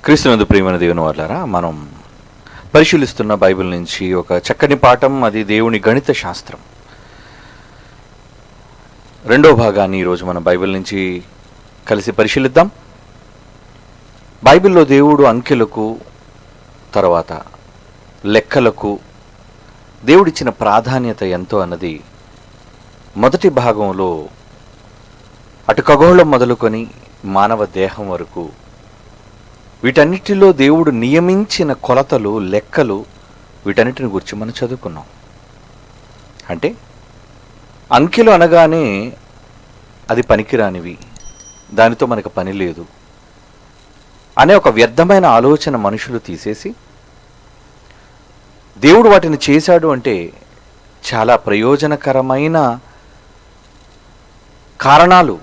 క్రీస్తునందు ప్రియమైన దేవుని వాళ్ళారా, మనం పరిశీలిస్తున్న బైబిల్ నుంచి ఒక చక్కని పాఠం, అది దేవుని గణిత శాస్త్రం. రెండో భాగాన్ని ఈరోజు మనం బైబిల్ నుంచి కలిసి పరిశీలిద్దాం. బైబిల్లో దేవుడు అంకెలకు తర్వాత లెక్కలకు దేవుడిచ్చిన ప్రాధాన్యత ఎంతో అన్నది మొదటి భాగంలో అటు ఖగోళం మొదలుకొని మానవ దేహం వరకు వీటన్నిటిలో దేవుడు నియమించిన కొలతలు, లెక్కలు, వీటన్నిటిని గురించి మనం చదువుకున్నాం. అంటే అంకెలు అనగానే అది పనికిరానివి, దానితో మనకు పని లేదు అనే ఒక వ్యర్థమైన ఆలోచన మనుషులు తీసేసి, దేవుడు వాటిని చేశాడు అంటే చాలా ప్రయోజనకరమైన కారణాలు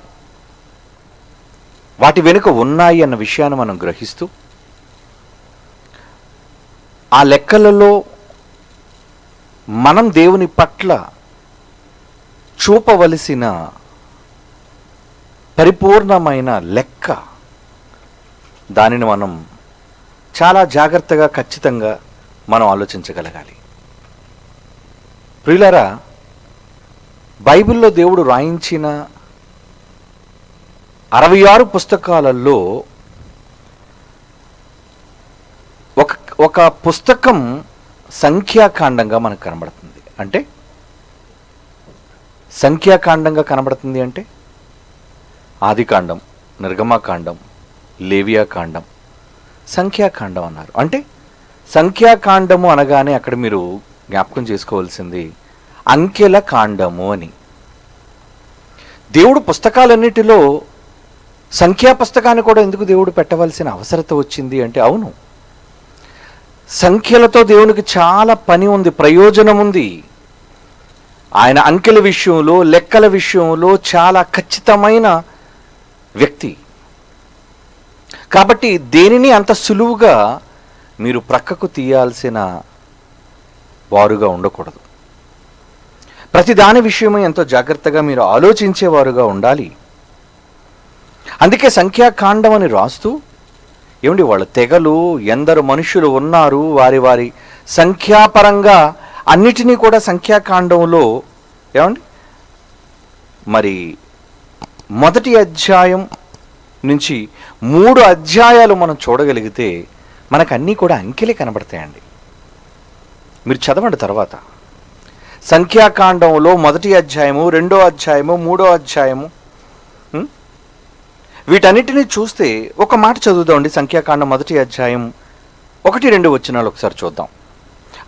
వాటి వెనుక ఉన్నాయి అన్న విషయాన్ని మనం గ్రహిస్తూ, ఆ లెక్కలలో మనం దేవుని పట్ల చూపవలసిన పరిపూర్ణమైన లెక్క, దానిని మనం చాలా జాగ్రత్తగా, ఖచ్చితంగా మనం ఆలోచించగలగాలి. ప్రియులారా, బైబిల్లో దేవుడు రాయించిన 66 పుస్తకాలలో ఒక పుస్తకం సంఖ్యాకాండంగా మనకు కనబడుతుంది. అంటే సంఖ్యాకాండంగా కనబడుతుంది అంటే ఆదికాండం, నిర్గమకాండం, లేవియాకాండం, సంఖ్యాకాండం అన్నారు. అంటే సంఖ్యాకాండము అనగానే అక్కడ మీరు జ్ఞాపకం చేసుకోవాల్సింది అంకెల కాండము అని. దేవుడు పుస్తకాలన్నిటిలో సంఖ్యా పుస్తకాన్ని కూడా ఎందుకు దేవుడు పెట్టవలసిన అవసరత వచ్చింది అంటే, అవును, సంఖ్యలతో దేవునికి చాలా పని ఉంది, ప్రయోజనం ఉంది. ఆయన అంకెల విషయంలో, లెక్కల విషయంలో చాలా ఖచ్చితమైన వ్యక్తి. కాబట్టి దేనిని అంత సులువుగా మీరు ప్రక్కకు తీయాల్సిన వారుగా ఉండకూడదు. ప్రతి దాని విషయమై ఎంతో జాగ్రత్తగా మీరు ఆలోచించేవారుగా ఉండాలి. అందుకే సంఖ్యాకాండం అని రాస్తూ, ఏమండి, వాళ్ళ తెగలు, ఎందరు మనుషులు ఉన్నారు, వారి వారి సంఖ్యాపరంగా అన్నిటినీ కూడా సంఖ్యాకాండంలో ఏమండి మరి మొదటి అధ్యాయం నుంచి 3 అధ్యాయాలు మనం చూడగలిగితే మనకు అన్నీ కూడా అంకెలే కనబడతాయండి. మీరు చదవండి తర్వాత. సంఖ్యాకాండంలో మొదటి అధ్యాయము, 2వ అధ్యాయము, 3వ అధ్యాయము, వీటన్నిటినీ చూస్తే ఒక మాట చదువుదామండి. సంఖ్యాకాండం మొదటి అధ్యాయం 1-2 వచనాలు ఒకసారి చూద్దాం.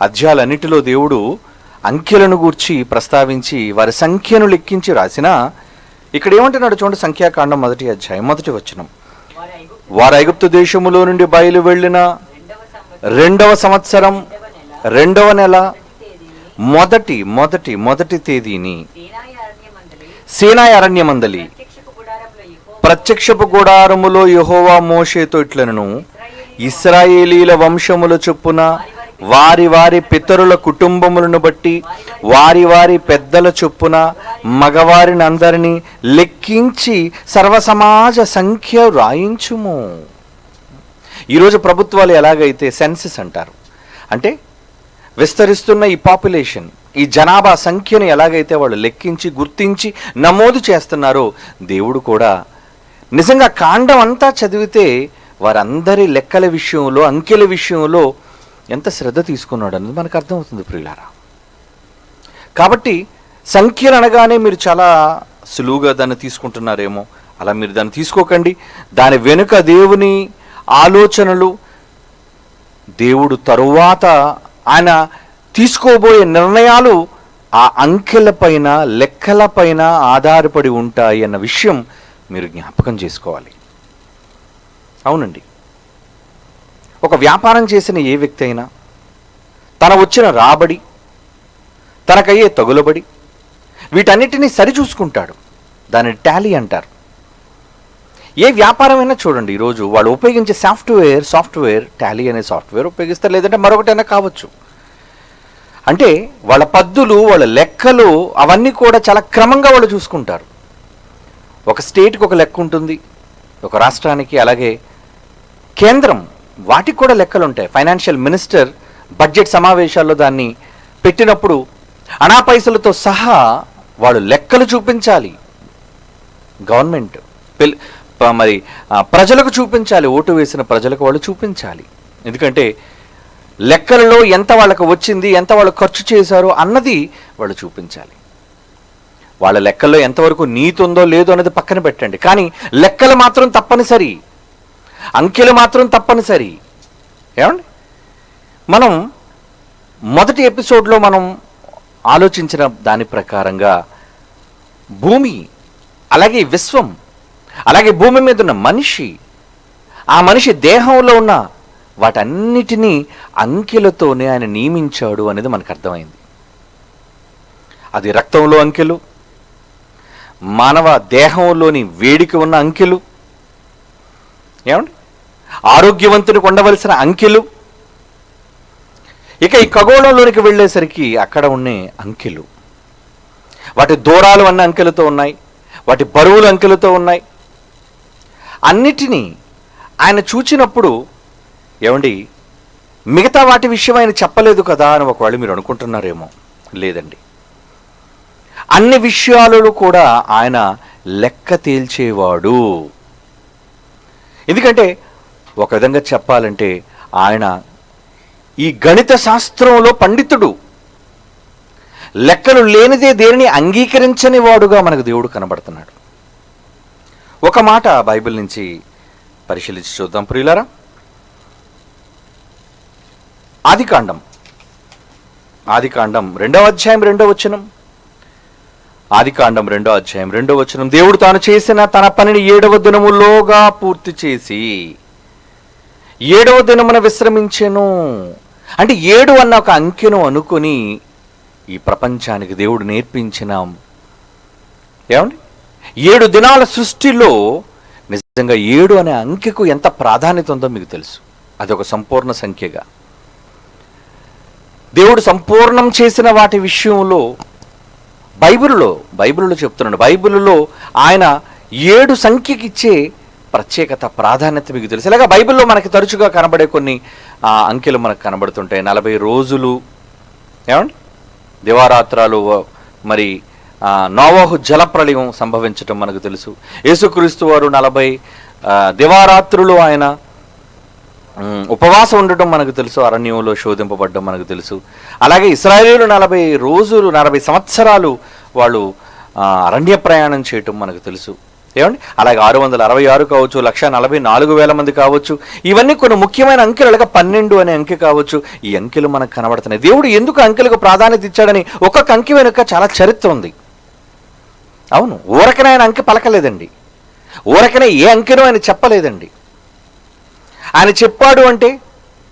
అధ్యాయాలన్నిటిలో దేవుడు అంకెలను గూర్చి ప్రస్తావించి వారి సంఖ్యను లెక్కించి రాసిన, ఇక్కడ ఏమంటున్నాడు చూడండి. సంఖ్యాకాండం మొదటి అధ్యాయం 1వ వచనం, వారు ఐగుప్తు దేశములో నుండి బయలు వెళ్ళిన 2వ సంవత్సరం 2వ నెల మొదటి తేదీని సీనాయి అరణ్యమందలి ప్రత్యక్షపు గుడారములో యెహోవా మోషేతో ఇట్లనెను, ఇశ్రాయేలీల వంశముల చొప్పున వారి వారి పితరుల కుటుంబములను బట్టి వారి వారి పెద్దల చొప్పున మగవారిని అందరినీ లెక్కించి సర్వసమాజ సంఖ్య రాయించుము. ఈరోజు ప్రభుత్వాలు ఎలాగైతే సెన్సస్ అంటారు, అంటే విస్తరిస్తున్న ఈ పాపులేషన్, ఈ జనాభా సంఖ్యను ఎలాగైతే వాళ్ళు లెక్కించి, గుర్తించి, నమోదు చేస్తున్నారో, దేవుడు కూడా నిజంగా కాండం అంతా చదివితే వారందరి లెక్కల విషయంలో, అంకెల విషయంలో ఎంత శ్రద్ధ తీసుకున్నాడు అన్నది మనకు అర్థమవుతుంది ప్రియులారా. కాబట్టి సంఖ్యలు అనగానే మీరు చాలా సులువుగా దాన్ని తీసుకుంటున్నారేమో, అలా మీరు దాన్ని తీసుకోకండి. దాని వెనుక దేవుని ఆలోచనలు, దేవుడు తరువాత ఆయన తీసుకోబోయే నిర్ణయాలు ఆ అంకెలపైన, లెక్కలపైన ఆధారపడి ఉంటాయి అన్న విషయం మీరు జ్ఞాపకం చేసుకోవాలి. అవునండి, ఒక వ్యాపారం చేసిన ఏ వ్యక్తి అయినా తన వచ్చిన రాబడి, తనకయ్యే తగులబడి, వీటన్నిటినీ సరిచూసుకుంటాడు. దాన్ని టాలీ అంటారు. ఏ వ్యాపారమైనా చూడండి, ఈరోజు వాళ్ళు ఉపయోగించే సాఫ్ట్వేర్ టాలీ అనే సాఫ్ట్వేర్ ఉపయోగిస్తారు, లేదంటే మరొకటైనా కావచ్చు. అంటే వాళ్ళ పద్దులు, వాళ్ళ లెక్కలు అవన్నీ కూడా చాలా క్రమంగా వాళ్ళు చూసుకుంటారు. ఒక స్టేట్కి ఒక లెక్క ఉంటుంది, ఒక రాష్ట్రానికి, అలాగే కేంద్రం వాటికి కూడా లెక్కలు ఉంటాయి. ఫైనాన్షియల్ మినిస్టర్ బడ్జెట్ సమావేశాల్లో దాన్ని పెట్టినప్పుడు అనా పైసలతో సహా వాళ్ళు లెక్కలు చూపించాలి. గవర్నమెంట్ మరి ప్రజలకు చూపించాలి, ఓటు వేసిన ప్రజలకు వాళ్ళు చూపించాలి. ఎందుకంటే లెక్కలలో ఎంత వాళ్ళకు వచ్చింది, ఎంత వాళ్ళు ఖర్చు చేశారో అన్నది వాళ్ళు చూపించాలి. వాళ్ళ లెక్కల్లో ఎంతవరకు నీతి ఉందో లేదో అనేది పక్కన పెట్టండి, కానీ లెక్కలు మాత్రం తప్పనిసరి, అంకెలు మాత్రం తప్పనిసరి. ఏమండి, మనం మొదటి ఎపిసోడ్లో మనం ఆలోచించిన దాని ప్రకారంగా భూమి, అలాగే విశ్వం, అలాగే భూమి మీద ఉన్న మనిషి, ఆ మనిషి దేహంలో ఉన్న వాటన్నిటినీ అంకెలతోనే ఆయన నియమించాడు అనేది మనకు అర్థమైంది. అది రక్తంలో అంకెలు, మానవ దేహంలోని వేడికి ఉన్న అంకెలు, ఏమండి ఆరోగ్యవంతునికి ఉండవలసిన అంకెలు, ఇక ఈ ఖగోళంలోనికి వెళ్ళేసరికి అక్కడ ఉండే అంకెలు, వాటి దూరాలు అన్న అంకెలతో ఉన్నాయి, వాటి బరువులు అంకెలతో ఉన్నాయి. అన్నిటినీ ఆయన చూచినప్పుడు ఏమండి మిగతా వాటి విషయం ఆయన చెప్పలేదు కదా అని ఒకవేళ మీరు అనుకుంటున్నారేమో. లేదండి, అన్ని విషయాలలో కూడా ఆయన లెక్క తేల్చేవాడు. ఎందుకంటే ఒక విధంగా చెప్పాలంటే ఆయన ఈ గణిత శాస్త్రంలో పండితుడు. లెక్కలు లేనిదే దేనిని అంగీకరించని వాడుగా మనకు దేవుడు కనబడుతున్నాడు. ఒక మాట బైబిల్ నుంచి పరిశీలించి చూద్దాం ప్రియులారా. ఆదికాండం 2వ అధ్యాయం 2వ వచనం. ఆదికాండం 2వ అధ్యాయం 2వ వచనం. దేవుడు తాను చేసిన తన పనిని 7వ దినములోగా పూర్తి చేసి 7వ దినమున విశ్రమించెను. అంటే 7 అన్న ఒక అంకెను అనుకుని ఈ ప్రపంచానికి దేవుడు నేర్పించిన ఏమండి 7 దినాల సృష్టిలో నిజంగా 7 అనే అంకెకు ఎంత ప్రాధాన్యత ఉందో మీకు తెలుసు. అది ఒక సంపూర్ణ సంఖ్యగా దేవుడు సంపూర్ణం చేసిన వాటి విషయంలో బైబిల్లో చెప్తున్నాడు. బైబిల్లో ఆయన 7 సంఖ్యకి ఇచ్చే ప్రత్యేకత, ప్రాధాన్యత మీకు తెలుసు. ఇలాగా బైబిల్లో మనకి తరచుగా కనబడే కొన్ని అంకెలు మనకు కనబడుతుంటాయి. 40 రోజులు, ఏమండి దివారాత్రాలు, మరి నోవహు జలప్రళయం సంభవించటం మనకు తెలుసు. యేసుక్రీస్తు వారు 40 దివారాత్రులు ఆయన ఉపవాసం ఉండటం మనకు తెలుసు, అరణ్యంలో శోధింపబడ్డం మనకు తెలుసు. అలాగే ఇశ్రాయేలీయులు 40 రోజులు 40 సంవత్సరాలు వాళ్ళు అరణ్య ప్రయాణం చేయటం మనకు తెలుసు. ఏమండి అలాగే 666 కావచ్చు, 1,44,000 మంది కావచ్చు. ఇవన్నీ కొన్ని ముఖ్యమైన అంకెలు. అలాగే 12 అనే అంకె కావచ్చు. ఈ అంకెలు మనకు కనబడుతున్నాయి. దేవుడు ఎందుకు అంకెలకు ప్రాధాన్యత ఇచ్చాడని ఒక్కొక్క అంకె వెనుక చాలా చరిత్ర ఉంది. అవును, ఊరకనే ఆయన అంకె పలకలేదండి, ఊరకనే ఏ అంకెనో ఆయన చెప్పలేదండి. ఆయన చెప్పాడు అంటే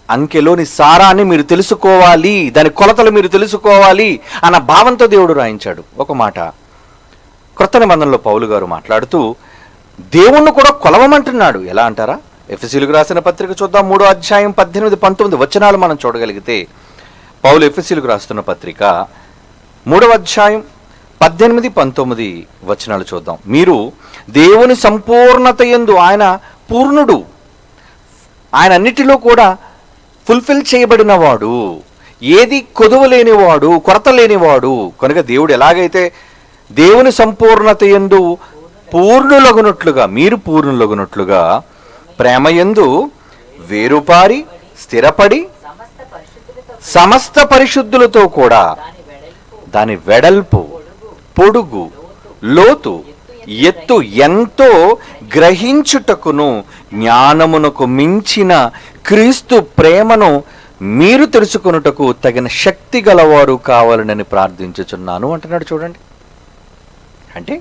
అంకెలోని సారాన్ని మీరు తెలుసుకోవాలి, దాని కొలతలు మీరు తెలుసుకోవాలి అన్న భావంతో దేవుడు రాయించాడు. ఒక మాట క్రొత్త నిబంధనలో పౌలు గారు మాట్లాడుతూ దేవుణ్ణి కూడా కొలవమంటున్నాడు. ఎలా అంటారా? ఎఫెసీయులకు రాసిన పత్రిక చూద్దాం. 3వ అధ్యాయం 18-19 వచనాలు మనం చూడగలిగితే, పౌలు ఎఫెసీయులకు రాస్తున్న పత్రిక 3వ అధ్యాయం 18-19 వచనాలు చూద్దాం. మీరు దేవుని సంపూర్ణత యందు, ఆయన పూర్ణుడు, ఆయన అన్నిటిలో కూడా ఫుల్ఫిల్ చేయబడినవాడు, ఏది కొదువ లేనివాడు, కొరత లేనివాడు. కనుక దేవుడు ఎలాగైతే దేవుని సంపూర్ణత యందు పూర్ణులగునట్లుగా, మీరు పూర్ణులగునట్లుగా ప్రేమయందు వేరుపారి స్థిరపడి సమస్త పరిశుద్ధులతో కూడా దాని వెడల్పు, పొడుగు, లోతు, ఎత్తు ఎంతో గ్రహించుటకును జ్ఞానమునకు మించిన క్రీస్తు ప్రేమను మీరు తెలుసుకొనుటకు తగిన శక్తి గలవారు కావాలని ప్రార్థించుచున్నాను అంటున్నాడు. చూడండి, అంటే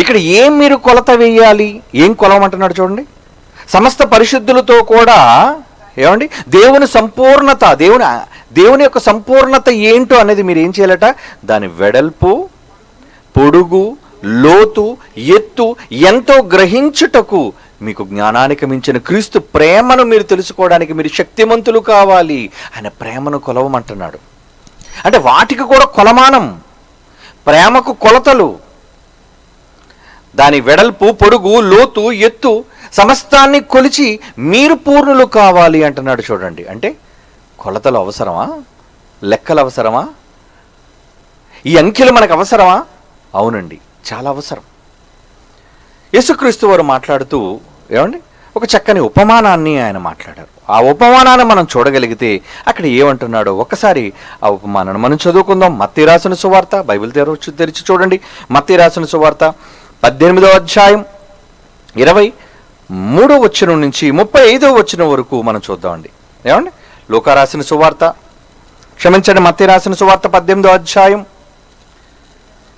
ఇక్కడ ఏం మీరు కొలత వేయాలి, ఏం కొలవమంటున్నాడు చూడండి. సమస్త పరిశుద్ధులతో కూడా, ఏమండి దేవుని సంపూర్ణత, దేవుని యొక్క సంపూర్ణత ఏంటో అనేది మీరు ఏం చేయాలట, దాని వెడల్పు, పొడుగు, లోతు, ఎత్తు ఎంతో గ్రహించుటకు మీకు జ్ఞానానికి మించిన క్రీస్తు ప్రేమను మీరు తెలుసుకోవడానికి మీరు శక్తిమంతులు కావాలి. ఆయన ప్రేమను కొలవమంటున్నాడు. అంటే వాటికి కూడా కొలమానం, ప్రేమకు కొలతలు, దాని వెడల్పు, పొడుగు, లోతు, ఎత్తు సమస్తాన్ని కొలిచి మీరు పూర్ణులు కావాలి అంటున్నాడు. చూడండి, అంటే కొలతలు అవసరమా? లెక్కలు అవసరమా? ఈ అంకెలు మనకు అవసరమా? అవునండి, చాలా అవసరం. యేసుక్రీస్తు వారు మాట్లాడుతూ ఏమండి ఒక చక్కని ఉపమానాన్ని ఆయన మాట్లాడారు. ఆ ఉపమానాన్ని మనం చూడగలిగితే అక్కడ ఏమంటున్నాడో ఒకసారి ఆ ఉపమానాన్ని మనం చదువుకుందాం. మత్తయి రాసిన సువార్త, బైబిల్ తెరిచి చూడండి. మత్తయి రాసిన సువార్త 18వ అధ్యాయం 23వ వచనం నుంచి 35వ వచనం వరకు మనం చూద్దామండి. ఏమండి లూకా రాసిన సువార్త, క్షమించండి, మత్తయి రాసిన సువార్త 18వ అధ్యాయం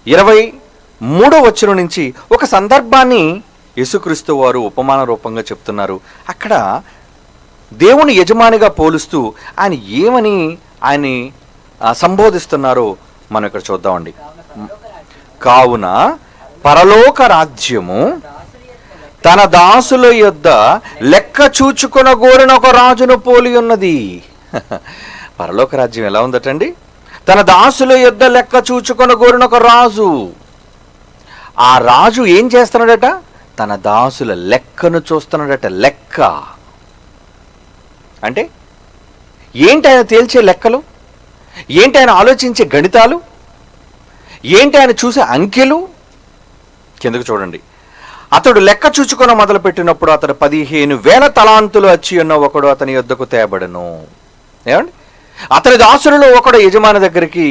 23వ వచనం నుంచి ఒక సందర్భాన్ని యేసుక్రీస్తు వారు ఉపమాన రూపంగా చెప్తున్నారు. అక్కడ దేవుని యజమానిగా పోలుస్తూ ఆయన ఏమని ఆయన్ని సంబోధిస్తున్నారో మనం ఇక్కడ చూద్దామండి. కావున పరలోక రాజ్యము తన దాసుల యొద్ద లెక్క చూచుకొన గోరిన ఒక రాజును పోలి ఉన్నది. పరలోక రాజ్యం ఎలా ఉందటండి? తన దాసుల యొద్ద లెక్క చూచుకొన గోరిన ఒక రాజు. ఆ రాజు ఏం చేస్తున్నాడట? తన దాసుల లెక్కను చూస్తున్నాడట. లెక్క అంటే ఏంటి? ఆయన తేల్చే లెక్కలు ఏంటి? ఆయన ఆలోచించే గణితాలు ఏంటి? ఆయన చూసే అంకెలు. కిందకు చూడండి. అతడు లెక్క చూచుకొని మొదలుపెట్టినప్పుడు అతడు 15,000 తలాంతులు వచ్చి ఉన్న ఒకడు అతని యొద్దకు తేబడను. ఏమండి? అతని దాసులలో ఒకడు యజమాని దగ్గరికి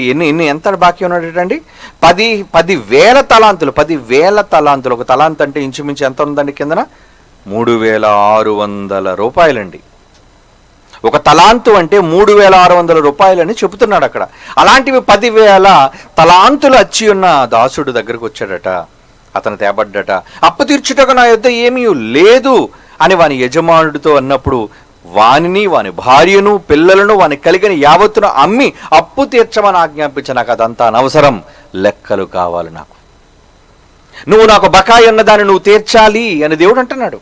ఎంత బాకీ ఉన్నాడటండి? 10,000 తలాంతులు. 10,000 తలాంతులు. ఒక తలాంత్ అంటే ఇంచుమించు ఎంత ఉందండి? కిందన 3,600 రూపాయలండి. ఒక తలాంతు అంటే 3,600 రూపాయలని చెబుతున్నాడు అక్కడ. అలాంటివి 10,000 తలాంతులు వచ్చి ఉన్న దాసుడు దగ్గరకు వచ్చాడట. అతను తేబడ్డట. అప్పు తీర్చుటకు నా యొద్ద ఏమీ లేదు అని వాని యజమానుడితో అన్నప్పుడు వానిని, వాని భార్యను, పిల్లలను, వాని కలిగిన యావత్తును అమ్మి అప్పు తీర్చమని ఆజ్ఞాపించ. నాకు అదంతా అనవసరం, లెక్కలు కావాలి నాకు. నువ్వు నాకు బకాయి ఉన్నదాన్ని నువ్వు తీర్చాలి అని దేవుడు అంటున్నాడు.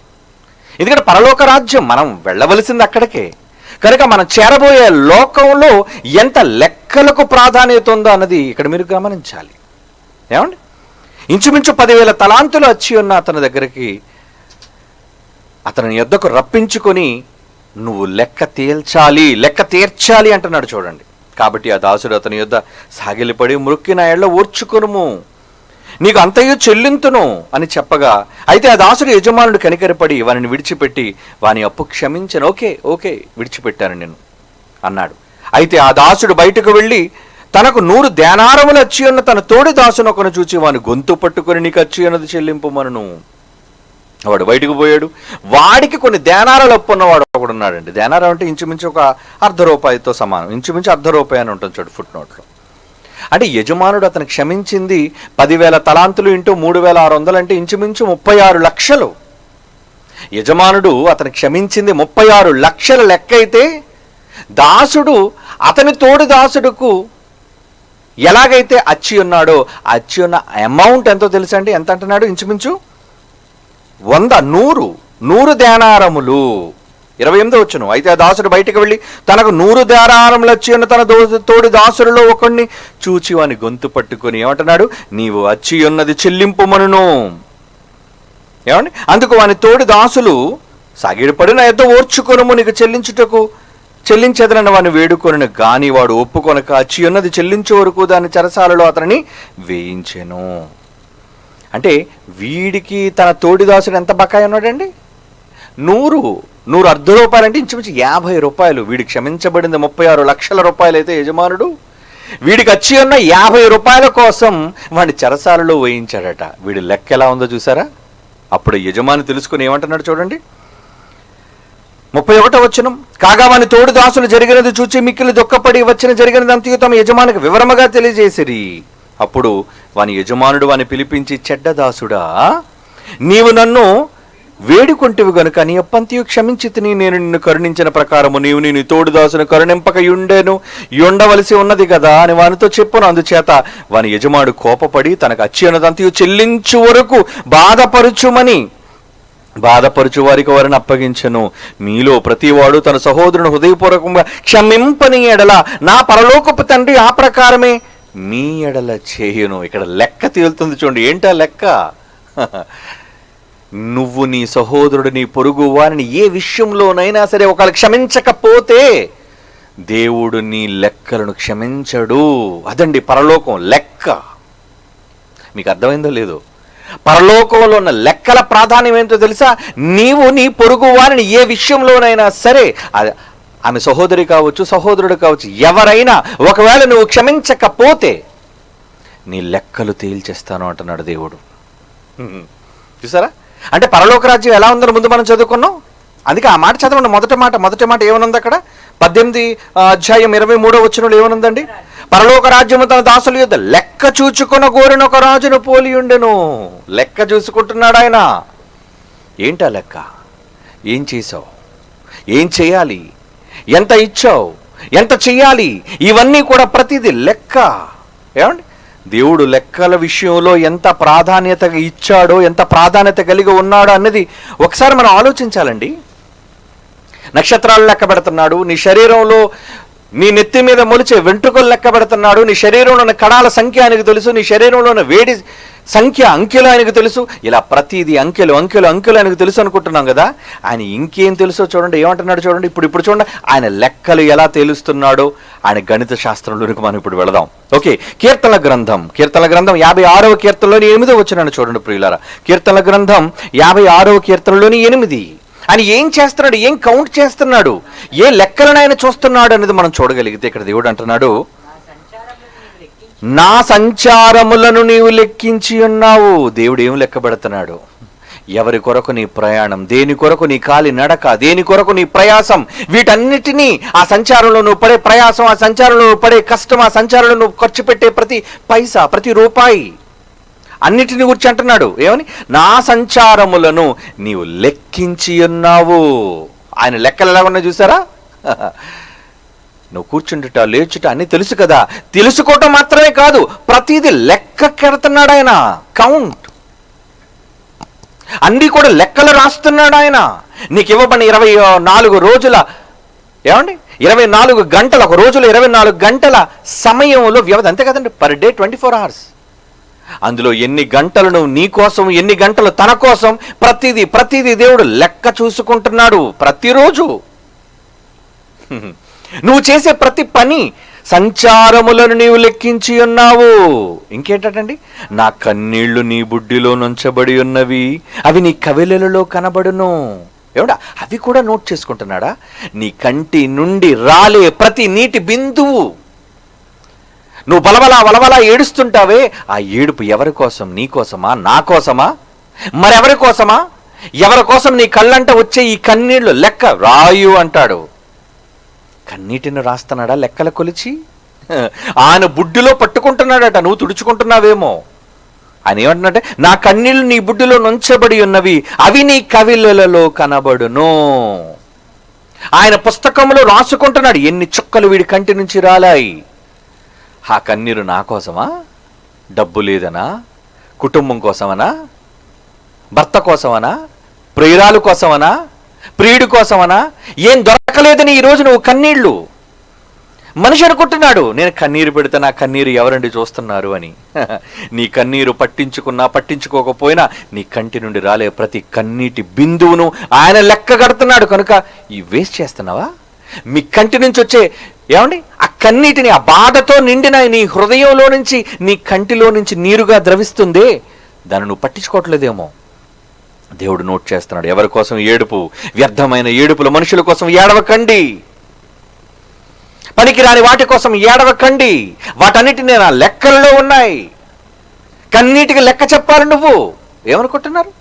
ఎందుకంటే పరలోక రాజ్యం మనం వెళ్ళవలసింది అక్కడికే. కనుక మనం చేరబోయే లోకంలో ఎంత లెక్కలకు ప్రాధాన్యత ఉందో అన్నది ఇక్కడ మీరు గమనించాలి. ఏమండి? ఇంచుమించు 10,000 తలాంతులు వచ్చి ఉన్న అతని దగ్గరికి అతని యొద్దకు రప్పించుకొని నువ్వు లెక్క తీర్చాలి అంటున్నాడు. చూడండి. కాబట్టి ఆ దాసుడు అతని యొద్ద సాగిలిపడి మ్రొక్కి నా ఎడల ఓర్చుకొనుము, నీకు అంతయు చెల్లింతును అని చెప్పగా, అయితే ఆ దాసుడు యజమానుడు కనికరపడి వానిని విడిచిపెట్టి వాని అప్పు క్షమించను. ఓకే విడిచిపెట్టాను నేను అన్నాడు. అయితే ఆ దాసుడు బయటకు వెళ్ళి తనకు 100 దేనారములు వచ్చి ఉన్న తన తోడి దాసును ఒకను చూచి వాని గొంతు పట్టుకొని నీకు వచ్చి ఉన్నది చెల్లింపుమను. వాడు బయటకు పోయాడు. వాడికి కొన్ని దేనారాలు అప్పు ఉన్నవాడు ఒకడున్నాడండి. దేనారం అంటే ఇంచుమించు ఒక ₹1/2 సమానం. ఇంచుమించు ₹1/2 అని ఉంటుంది చూడు ఫుట్ నోట్లో. అంటే యజమానుడు అతను క్షమించింది 10,000 తలాంతులు ఇంటూ 3,600 అంటే ఇంచుమించు 36 లక్షలు. యజమానుడు అతను క్షమించింది 36 లక్షల లెక్క అయితే, దాసుడు అతని తోడి దాసుడుకు ఎలాగైతే అచ్చి ఉన్నాడో అచ్చి ఉన్న అమౌంట్ ఎంతో తెలుసా అండి? ఎంత అంటున్నాడు? ఇంచుమించు 100 దేనారములు. 28వ వచనం. అయితే ఆ దాసుడు బయటకు వెళ్ళి తనకు 100 దేనారములు వచ్చి ఉన్న తన తోడి దాసులలో ఒకడిని చూచి వాని గొంతు పట్టుకొని ఏమంటున్నాడు? నీవు వచ్చి ఉన్నది చెల్లింపుమను. ఏమండి? అందుకు వాని తోడి దాసులు సాగిడిపడి నా యొద్ద ఓర్చుకొనుము, నీకు చెల్లించదనని వాడిని వేడుకొనను. గాని వాడు ఒప్పుకొనక అచ్చి ఉన్నది చెల్లించే వరకు దాని చెరసాలలో అతనిని వేయించెను. అంటే వీడికి తన తోడిదాసుడు ఎంత బకాయి ఉన్నాడండి? 100 ₹1/2 అంటే ఇంచుమించు ₹50. వీడికి క్షమించబడింది 36 లక్షల రూపాయలు అయితే యజమానుడు వీడికి వచ్చి ఉన్న ₹50 కోసం వాడిని చెరసాలలో వేయించాడట. వీడి లెక్క ఎలా ఉందో చూసారా? అప్పుడు యజమాని తెలుసుకుని ఏమంటున్నాడు చూడండి. 31వ వచనం. కాగా వాని తోడు దాసులు జరిగినది చూచి మిక్కిలి దుఃఖపడి జరిగినది అంతయు తమ యజమానికి వివరముగా తెలియజేసిరి. అప్పుడు వాని యజమానుడు వాని పిలిపించి, చెడ్డ దాసుడా, నీవు నన్ను వేడుకొంటివి గనుక నీ అప్పంతయు క్షమించితిని. నేను నిన్ను కరుణించిన ప్రకారము నీవు నీ తోడు దాసును కరుణింపక ఉండవలసి ఉన్నది కదా అని వానితో చెప్పును. అందుచేత వాని యజమానుడు కోపపడి తనకు అచ్చి ఉన్నదంతయు చెల్లించు వరకు బాధపరుచు వారికి వారిని అప్పగించను. మీలో ప్రతివాడు తన సహోదరుని హృదయపూర్వకంగా క్షమింపని ఎడల నా పరలోకపు తండ్రి ఆ ప్రకారమే మీ ఎడల చేయును. ఇక్కడ లెక్క తేలుతుంది చూడండి. ఏంటా లెక్క? నువ్వు నీ సహోదరుడు నీ పొరుగు వారిని ఏ విషయంలోనైనా సరే ఒకళ్ళు క్షమించకపోతే దేవుడు నీ లెక్కలను క్షమించడు. అదండి పరలోకం లెక్క. మీకు అర్థమైందో లేదో? పరలోకంలో ఉన్న లెక్కల ప్రాధాన్యం ఏంటో తెలుసా? నీవు నీ పొరుగు వారిని ఏ విషయంలోనైనా సరే, ఆమె సహోదరి కావచ్చు, సహోదరుడు కావచ్చు, ఎవరైనా ఒకవేళ నువ్వు క్షమించకపోతే నీ లెక్కలు తేల్చేస్తాను అంటున్నాడు దేవుడు. చూసారా? అంటే పరలోక రాజ్యం ఎలా ఉందని ముందు మనం చదువుకున్నాం. అందుకే ఆ మాట చదవండి. మొదటి మాట ఏమనుంది అక్కడ? 18 అధ్యాయం 23వ వచనంలో ఏమనుందండి? పరలోక రాజ్యము తన దాసుల యొద్ద లెక్క చూచుకున్న కోరిన ఒక రాజును పోలి ఉండెను. లెక్క చూసుకుంటున్నాడు ఆయన. ఏంటా లెక్క? ఏం చేసావు? ఏం చేయాలి? ఎంత ఇచ్చావు? ఎంత చెయ్యాలి? ఇవన్నీ కూడా ప్రతిదీ లెక్క. ఏమండి? దేవుడు లెక్కల విషయంలో ఎంత ప్రాధాన్యత ఇచ్చాడో, ఎంత ప్రాధాన్యత కలిగి ఉన్నాడో అన్నది ఒకసారి మనం ఆలోచించాలండి. నక్షత్రాలు లెక్క పెడుతున్నాడు. నీ శరీరంలో నీ నెత్తి మీద మొలిచే వెంట్రుకలు లెక్క పెడుతున్నాడు. నీ శరీరంలో ఉన్న కణాల సంఖ్య ఆయనకు తెలుసు. నీ శరీరంలో ఉన్న వేడి సంఖ్య అంకెలు ఆయనకు తెలుసు. ఇలా ప్రతిదీ అంకెలు ఆయనకు తెలుసు అనుకుంటున్నాం కదా. ఆయన ఇంకేం తెలుసో చూడండి. ఏమంటున్నాడు చూడండి. ఇప్పుడు చూడండి ఆయన లెక్కలు ఎలా తేలుస్తున్నాడో ఆయన గణిత శాస్త్రంలోనికి మనం ఇప్పుడు వెళదాం. ఓకే, కీర్తనల గ్రంథం 56వ కీర్తనలోని 8వ వచనాన్ని చూడండి ప్రియులారా. కీర్తనల గ్రంథం 56వ కీర్తనలోని 8. ఆయన ఏం చేస్తున్నాడు? ఏం కౌంట్ చేస్తున్నాడు? ఏ లెక్కలను ఆయన చూస్తున్నాడు అనేది మనం చూడగలిగితే ఇక్కడ దేవుడు అంటున్నాడు, నా సంచారములను నీవు లెక్కించి ఉన్నావు. దేవుడు ఏం లెక్క పెడుతున్నాడు? ఎవరి కొరకు నీ ప్రయాణం, దేని కొరకు నీ కాలి నడక, దేని కొరకు నీ ప్రయాసం, వీటన్నిటినీ, ఆ సంచారంలో నువ్వు పడే ప్రయాసం, ఆ సంచారంలో నువ్వు పడే కష్టం, ఆ సంచారంలో నువ్వు ఖర్చు పెట్టే ప్రతి పైసా, ప్రతి రూపాయి, అన్నిటిని గురించి అంటున్నాడు. ఏమని? నా సంచారములను నీవు లెక్కించి ఉన్నావు. ఆయన లెక్కలు ఎలా ఉన్నాయి చూసారా? నువ్వు కూర్చుంటుట, లేచుట అన్నీ తెలుసు కదా. తెలుసుకోవటం మాత్రమే కాదు, ప్రతిదీ లెక్క కెడుతున్నాడు ఆయన. కౌంట్ అన్నీ కూడా లెక్కలు రాస్తున్నాడు ఆయన. నీకు ఇవ్వబడిన 24 రోజుల, ఏమండి 24 గంటల, ఒక రోజులో 24 గంటల సమయంలో వ్యవధి, అంతే కదండి, పర్ డే 24 hours. అందులో ఎన్ని గంటలను నీ కోసం, ఎన్ని గంటలు తన కోసం, ప్రతిదీ దేవుడు లెక్క చూసుకుంటున్నాడు ప్రతిరోజు. నువ్వు చేసే ప్రతి పని, సంచారములను నీవు లెక్కించి ఉన్నావు. ఇంకేంటండి? నా కన్నీళ్లు నీ బుడ్డిలో నుంచబడి ఉన్నవి, అవి నీ కవిలలలో కనబడును. ఏమిటా? అవి కూడా నోట్ చేసుకుంటున్నాడా? నీ కంటి నుండి రాలే ప్రతి నీటి బిందువు. నువ్వు వలవలా ఏడుస్తుంటావే, ఆ ఏడుపు ఎవరి కోసం? నీ కోసమా? నా కోసమా? మరెవరి కోసమా? ఎవరి కోసం నీ కళ్ళంట వచ్చే ఈ కన్నీళ్లు లెక్క రాయు అంటాడు. కన్నీటిని రాస్తున్నాడా లెక్కల కొలిచి? ఆయన బుడ్డిలో పట్టుకుంటున్నాడట, నువ్వు తుడుచుకుంటున్నావేమో. ఆయన ఏమంటున్నాడంటే, నా కన్నీళ్లు నీ బుడ్డిలో నుంచబడి ఉన్నవి, అవి నీ కవిలలో కనబడును. ఆయన పుస్తకంలో రాసుకుంటున్నాడు ఎన్ని చుక్కలు వీడి కంటి నుంచి రాలాయి. ఆ కన్నీరు నా కోసమా? డబ్బు లేదనా? కుటుంబం కోసమనా? భర్త కోసమనా? ప్రియురాలు కోసమనా? ప్రియుడి కోసమనా? ఏం దొరకలేదని ఈరోజు నువ్వు కన్నీళ్లు. మనిషి అనుకుంటున్నాడు, నేను కన్నీరు పెడితే నా కన్నీరు ఎవరండి చూస్తున్నారు అని. నీ కన్నీరు పట్టించుకున్నా పట్టించుకోకపోయినా నీ కంటి నుండి రాలే ప్రతి కన్నీటి బిందువును ఆయన లెక్క కడుతున్నాడు. కనుక ఈ వేస్ట్ చేస్తున్నావా? మీ కంటి నుంచి వచ్చే, ఏమండి, ఆ కన్నీటిని, ఆ బాధతో నిండిన నీ హృదయంలో నుంచి, నీ కంటిలో నుంచి నీరుగా ద్రవిస్తుందే, దాన్ని నువ్వు పట్టించుకోవట్లేదేమో. దేవుడు నోట్ చేస్తున్నాడు. ఎవరి కోసం ఏడుపు? వ్యర్థమైన ఏడుపులు. మనుషుల కోసం ఏడవకండి, పనికిరాని వాటి కోసం ఏడవకండి. వాటన్నిటిని నా లెక్కల్లో ఉన్నాయి. కన్నీటికి లెక్క చెప్పాలి నువ్వు. ఏమనుకుంటున్నారు?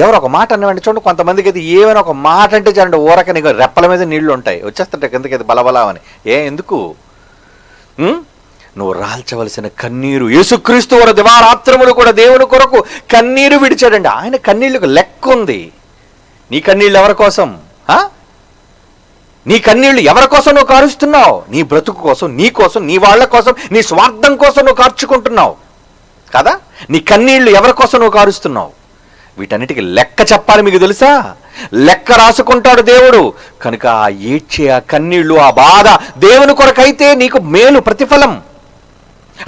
ఎవరు ఒక మాట అన్నవండి చూడండి. కొంతమందికి అయితే ఏమైనా ఒక మాట అంటే చూడండి, ఊరక నీకు రెప్పల మీద నీళ్లు ఉంటాయి, వచ్చేస్తుంటాయి కిందకి బలబలామని. ఎందుకు? నువ్వు రాల్చవలసిన కన్నీరు. యేసుక్రీస్తు వారు దివారాత్రములు కూడా దేవుని కొరకు కన్నీరు విడిచాడండి. ఆయన కన్నీళ్లకు లెక్క ఉంది. నీ కన్నీళ్ళు ఎవరి కోసం? నీ కన్నీళ్లు ఎవరి కోసం నువ్వు కారుస్తున్నావు? నీ బ్రతుకు కోసం, నీ కోసం, నీ వాళ్ళ కోసం, నీ స్వార్థం కోసం నువ్వు కార్చుకుంటున్నావు కదా. నీ కన్నీళ్లు ఎవరి కోసం నువ్వు కారుస్తున్నావు? వీటన్నిటికీ లెక్క చెప్పాలి. మీకు తెలుసా? లెక్క రాసుకుంటాడు దేవుడు. కనుక ఆ ఏడ్చే, ఆ కన్నీళ్లు, ఆ బాధ దేవుని కొరకైతే నీకు మేలు, ప్రతిఫలం.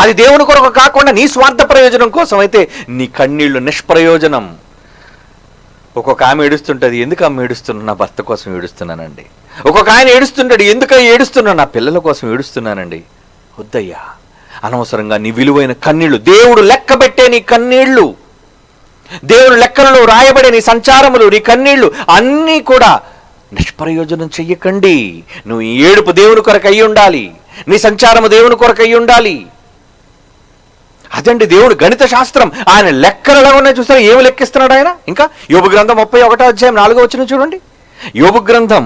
అది దేవుని కొరకు కాకుండా నీ స్వార్థ ప్రయోజనం కోసం అయితే నీ కన్నీళ్లు నిష్ప్రయోజనం. ఒక్కొక్క ఆమె ఏడుస్తుంటుంది, ఎందుకు ఆమె ఏడుస్తున్నా? నా భర్త కోసం ఏడుస్తున్నానండి. ఒక్కొక్క ఆయన ఏడుస్తుంటాడు, ఎందుకు ఏడుస్తున్నా? నా పిల్లల కోసం ఏడుస్తున్నానండి. వద్దయ్యా, అనవసరంగా నీ విలువైన కన్నీళ్లు, దేవుడు లెక్కబెట్టే నీ కన్నీళ్లు, దేవుడు లెక్కలలో రాయబడే నీ సంచారములు, నీ కన్నీళ్లు అన్నీ కూడా నిష్ప్రయోజనం చెయ్యకండి. నువ్వు ఈ ఏడుపు దేవుని కొరకు అయి ఉండాలి, నీ సంచారము దేవుని కొరకు అయి ఉండాలి. అదండి దేవుడు గణిత శాస్త్రం. ఆయన లెక్కలు ఎలా ఉన్నాయి చూస్తారా? ఏమి లెక్కిస్తున్నాడు ఆయన? ఇంకా యోబు గ్రంథం 31వ అధ్యాయం 4వ వచనం చూడండి. యోబు గ్రంథం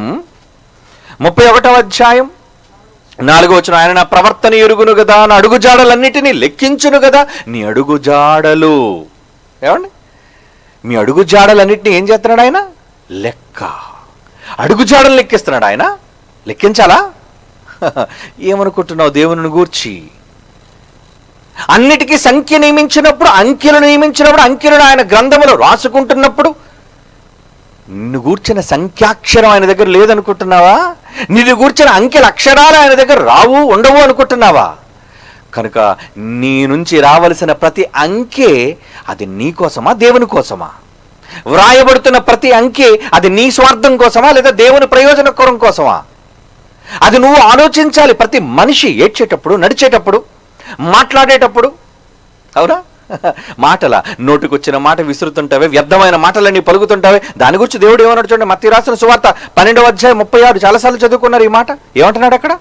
31వ అధ్యాయం 4వ వచనం, ఆయన నా ప్రవర్తన ఎరుగును కదా, నా అడుగుజాడలన్నిటినీ లెక్కించును కదా. నీ అడుగుజాడలు, ఏమండి, మీ అడుగుజాడలన్నిటినీ ఏం చేస్తున్నాడు ఆయన? లెక్క. అడుగుజాడలు లెక్కిస్తున్నాడు ఆయన. లెక్కించాలా? ఏమనుకుంటున్నావు దేవుని గూర్చి? అన్నిటికీ సంఖ్య నియమించినప్పుడు, అంకెలు నియమించినప్పుడు, అంకెలను ఆయన గ్రంథములో రాసుకుంటున్నప్పుడు నిన్ను గూర్చిన సంఖ్యాక్షరం ఆయన దగ్గర లేదనుకుంటున్నావా? నిన్ను గూర్చిన అంకెల అక్షరాలు ఆయన దగ్గర రావు, ఉండవు అనుకుంటున్నావా? కనుక నీ నుంచి రావలసిన ప్రతి అంకె అది నీ కోసమా, దేవుని కోసమా? వ్రాయబడుతున్న ప్రతి అంకె అది నీ స్వార్థం కోసమా, లేదా దేవుని ప్రయోజనకరం కోసమా? అది నువ్వు ఆలోచించాలి. ప్రతి మనిషి ఏడ్చేటప్పుడు, నడిచేటప్పుడు, మాట్లాడేటప్పుడు, అవునా, మాటల నోటికొచ్చిన మాట విసురుతుంటావే, వ్యర్థమైన మాటలన్నీ పలుకుతుంటావే. దాని గురించి దేవుడు ఏమన్నాడు చూడండి. మత్తయి రాసిన సువార్త 12వ అధ్యాయం 36, చాలాసార్లు చదువుకున్నారు ఈ మాట. ఏమంటున్నాడు అక్కడ?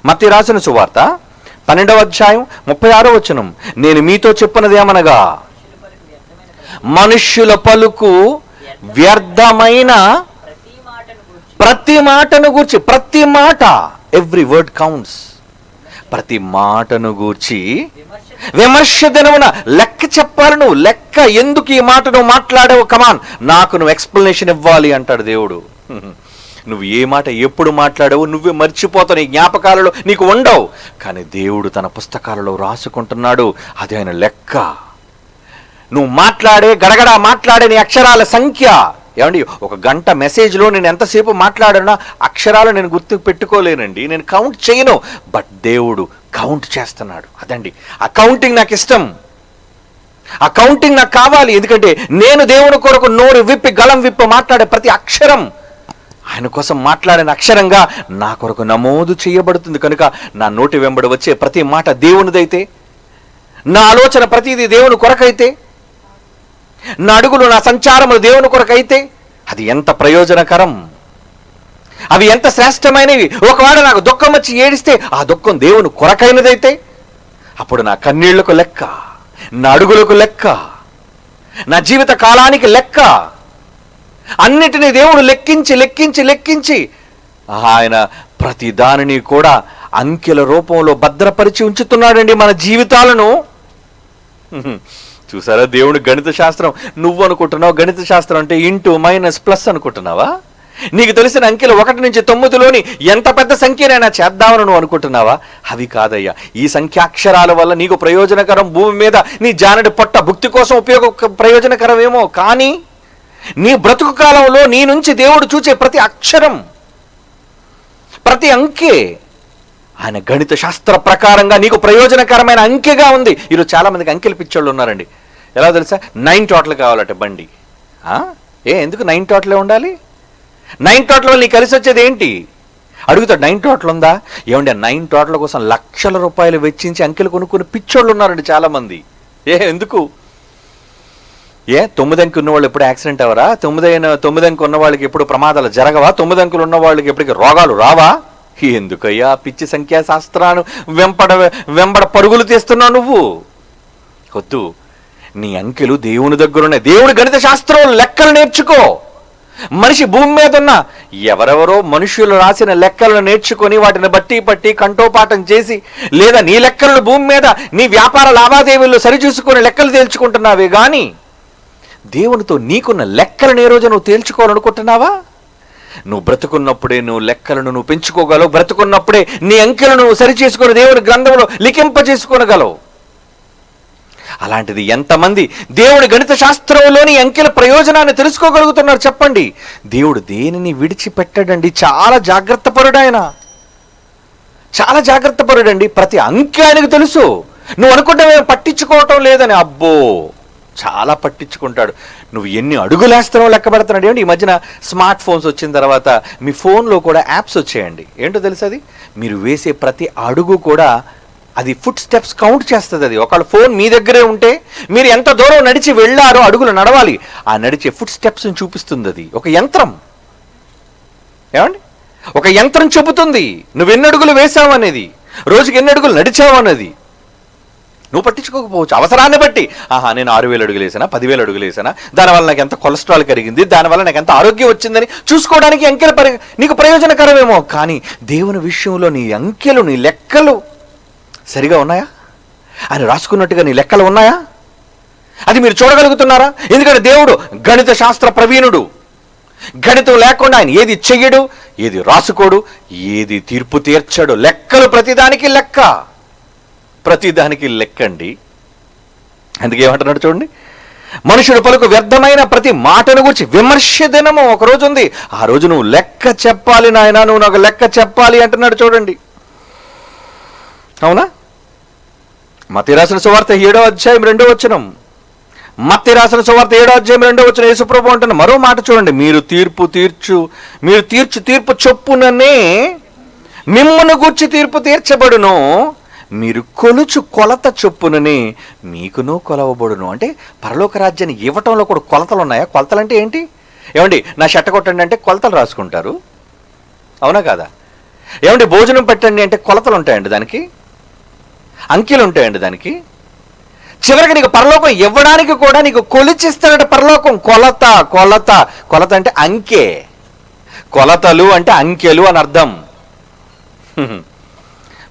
మత్తయి రాసిన సువార్త 12వ అధ్యాయం 36వ వచనం, నేను మీతో చెప్పినది ఏమనగా, మనుష్యుల పలుకు వ్యర్థమైన ప్రతి మాటను గూర్చి, ప్రతి మాట, ఎవ్రీ వర్డ్ కౌంట్స్, ప్రతి మాటను గూర్చి విమర్శ దినమున లెక్క చెప్పాలి. నువ్వు లెక్క, ఎందుకు ఈ మాట నువ్వు మాట్లాడావు, కమాన్ నాకు నువ్వు ఎక్స్ప్లెనేషన్ ఇవ్వాలి అంటాడు దేవుడు. నువ్వు ఏ మాట ఎప్పుడు మాట్లాడావు నువ్వే మర్చిపోతావు, నీ జ్ఞాపకాలలో నీకు ఉండవు. కానీ దేవుడు తన పుస్తకాలలో రాసుకుంటున్నాడు, అది ఆయన లెక్క. నువ్వు మాట్లాడే, గడగడ మాట్లాడే నీ అక్షరాల సంఖ్య. ఏమండి, ఒక గంట మెసేజ్లో నేను ఎంతసేపు మాట్లాడినా అక్షరాలు నేను గుర్తు పెట్టుకోలేనండి, నేను కౌంట్ చేయను. బట్ దేవుడు కౌంట్ చేస్తున్నాడు. అదండి ఆ కౌంటింగ్ నాకు ఇష్టం, ఆ కౌంటింగ్ నాకు కావాలి. ఎందుకంటే నేను దేవుని కొరకు నోరు విప్పి, గళం విప్పి మాట్లాడే ప్రతి అక్షరం ఆయన కోసం మాట్లాడిన అక్షరంగా నా కొరకు నమోదు చేయబడుతుంది. కనుక నా నోటి వెంబడి వచ్చే ప్రతి మాట దేవునిదైతే, నా ఆలోచన ప్రతిదీ దేవుని కొరకైతే, నా అడుగులు, నా సంచారములు దేవుని కొరకైతే, అది ఎంత ప్రయోజనకరం, అవి ఎంత శ్రేష్టమైనవి. ఒకవేళ నాకు దుఃఖం వచ్చి ఏడిస్తే ఆ దుఃఖం దేవుని కొరకైనదైతే, అప్పుడు నా కన్నీళ్లకు లెక్క, నా అడుగులకు లెక్క, నా జీవిత కాలానికి లెక్క. అన్నిటినీ దేవుడు లెక్కించి లెక్కించి లెక్కించి ఆయన ప్రతి దానిని కూడా అంకెల రూపంలో భద్రపరిచి ఉంచుతున్నాడండి మన జీవితాలను. చూసారా దేవుడు గణిత శాస్త్రం. నువ్వు అనుకుంటున్నావు గణిత శాస్త్రం అంటే ఇంటూ, మైనస్, ప్లస్ అనుకుంటున్నావా? నీకు తెలిసిన అంకెలు 1 నుంచి 9లోని ఎంత పెద్ద సంఖ్యనైనా చేద్దామని నువ్వు అనుకుంటున్నావా? అవి కాదయ్యా. ఈ సంఖ్యాక్షరాల వల్ల నీకు ప్రయోజనకరం, భూమి మీద నీ జానడి పొట్ట భుక్తి కోసం ప్రయోజనకరమేమో, కానీ నీ బ్రతుకు కాలంలో నీ నుంచి దేవుడు చూచే ప్రతి అక్షరం, ప్రతి అంకె ఆయన గణిత శాస్త్ర ప్రకారంగా నీకు ప్రయోజనకరమైన అంకెగా ఉంది. ఈరోజు చాలా మందికి అంకెలు పిచ్చోళ్ళు ఉన్నారండి. ఎలా తెలుసా? 9 టోటల్ కావాలట బండి. ఎందుకు 9 టోటలే ఉండాలి? 9 టోటల్ నీకు కలిసి వచ్చేది ఏంటి అడుగుతాడు. 9 టోటల్ ఉందా? ఏమండి, 9 టోటల్ కోసం లక్షల రూపాయలు వెచ్చించి అంకెలు కొనుక్కుని పిచ్చోళ్ళు ఉన్నారండి చాలా మంది. ఎందుకు? 9 అంకె ఉన్న వాళ్ళు ఎప్పుడు యాక్సిడెంట్ అవరా? 9 అంకె ఉన్న వాళ్ళకి ఎప్పుడు ప్రమాదాలు జరగవా? 9 అంకెలు ఉన్న వాళ్ళకి ఎప్పటికీ రోగాలు రావా? ఎందుకయ్యా పిచ్చి సంఖ్యాశాస్త్రాన్ని వెంబడ పరుగులు తీస్తున్నావు నువ్వు? వద్దు. నీ అంకెలు దేవుని దగ్గరున్నాయి. దేవుని గణిత శాస్త్రం లెక్కలు నేర్చుకో. మనిషి భూమి మీద ఉన్న ఎవరెవరో మనుషులు రాసిన లెక్కలను నేర్చుకొని వాటిని బట్టి కంఠోపాఠం చేసి, లేదా నీ లెక్కలను భూమి మీద నీ వ్యాపార లావాదేవీల్లో సరిచూసుకొని లెక్కలు తేల్చుకుంటున్నావే గాని దేవునితో నీకున్న లెక్కలను ఏ రోజు నువ్వు తేల్చుకోవాలనుకుంటున్నావా? నువ్వు బ్రతుకున్నప్పుడే నువ్వు లెక్కలను నువ్వు పెంచుకోగలవు. బ్రతుకున్నప్పుడే నీ అంకెలను నువ్వు సరిచేసుకొని దేవుని గ్రంథంలో లిఖింపజేసుకోగలవు. అలాంటిది ఎంతమంది దేవుడి గణిత శాస్త్రంలోని అంకెల ప్రయోజనాన్ని తెలుసుకోగలుగుతున్నారు చెప్పండి? దేవుడు దేనిని విడిచిపెట్టాడండి. చాలా జాగ్రత్త పరుడు ఆయన, చాలా జాగ్రత్త పరుడండి. ప్రతి అంకె ఆయనకు తెలుసు. నువ్వు అనుకుంటే పట్టించుకోవటం లేదని. అబ్బో, చాలా పట్టించుకుంటాడు. నువ్వు ఎన్ని అడుగులేస్తున్నావు లెక్క పెడుతున్నాడు. ఏమండి ఈ మధ్యన స్మార్ట్ ఫోన్స్ వచ్చిన తర్వాత మీ ఫోన్లో కూడా యాప్స్ వచ్చేయండి. ఏంటో తెలుసు, అది మీరు వేసే ప్రతి అడుగు కూడా అది ఫుట్ స్టెప్స్ కౌంట్ చేస్తుంది. అది ఒకవేళ ఫోన్ మీ దగ్గరే ఉంటే మీరు ఎంత దూరం నడిచి వెళ్ళారో, అడుగులు నడవాలి, ఆ నడిచే ఫుట్ స్టెప్స్ని చూపిస్తుంది. అది ఒక యంత్రం. ఏమండి ఒక యంత్రం చెబుతుంది నువ్వు ఎన్ని అడుగులు వేసావు అనేది, రోజుకి ఎన్ని అడుగులు నడిచావు అన్నది. నువ్వు పట్టించుకోకపోవచ్చు, అవసరాన్ని బట్టి. నేను 6,000 అడుగులు వేసానా, 10,000 అడుగులు వేసానా, దానివల్ల నాకు ఎంత కొలెస్ట్రాల్ కరిగింది, దానివల్ల నాకు ఎంత ఆరోగ్యం వచ్చిందని చూసుకోవడానికి అంకెలు నీకు ప్రయోజనకరమేమో. కానీ దేవుని విషయంలో నీ అంకెలు, నీ లెక్కలు సరిగా ఉన్నాయా? ఆయన రాసుకున్నట్టుగా నీ లెక్కలు ఉన్నాయా? అది మీరు చూడగలుగుతున్నారా? ఎందుకంటే దేవుడు గణిత శాస్త్ర ప్రవీణుడు. గణితం లేకుండా ఆయన ఏది చెయ్యడు, ఏది రాసుకోడు, ఏది తీర్పు తీర్చడు. లెక్కలు ప్రతిదానికి లెక్క, ప్రతిదానికి లెక్కండి. అందుకే ఏమంటున్నాడు చూడండి, మనుషుడు పలుకు వ్యర్థమైన ప్రతి మాటను గురించి విమర్శ దినము ఒక రోజు ఉంది. ఆ రోజు నువ్వు లెక్క చెప్పాలి నాయన, నువ్వు నాకు లెక్క చెప్పాలి అంటున్నాడు చూడండి. అవునా? మత్తయి రాసిన సువార్త 7వ అధ్యాయం 2వ వచనం. మత్తయి రాసిన సువార్త 7వ అధ్యాయం 2వ వచనం యేసుప్రభు అంటున్న మరో మాట చూడండి. మీరు తీర్చు తీర్పు చొప్పుననే మిమ్మును గూర్చి తీర్పు తీర్చబడును, మీరు కొలుచు కొలత చొప్పుననే మీకును కొలవబడును. అంటే పరలోక రాజ్యాన్ని ఇవ్వటంలో కూడా కొలతలు ఉన్నాయా? కొలతలు అంటే ఏంటి? ఏమండి నా షట్ట కొట్టండి అంటే కొలతలు రాసుకుంటారు, అవునా కాదా? ఏమండి భోజనం పెట్టండి అంటే కొలతలు ఉంటాయండి, దానికి అంకెలు ఉంటాయండి, దానికి. చివరికి నీకు పరలోకం ఇవ్వడానికి కూడా నీకు కొలిచిస్తాడంటే పరలోకం. కొలత కొలత కొలత అంటే అంకె, కొలతలు అంటే అంకెలు అని అర్థం.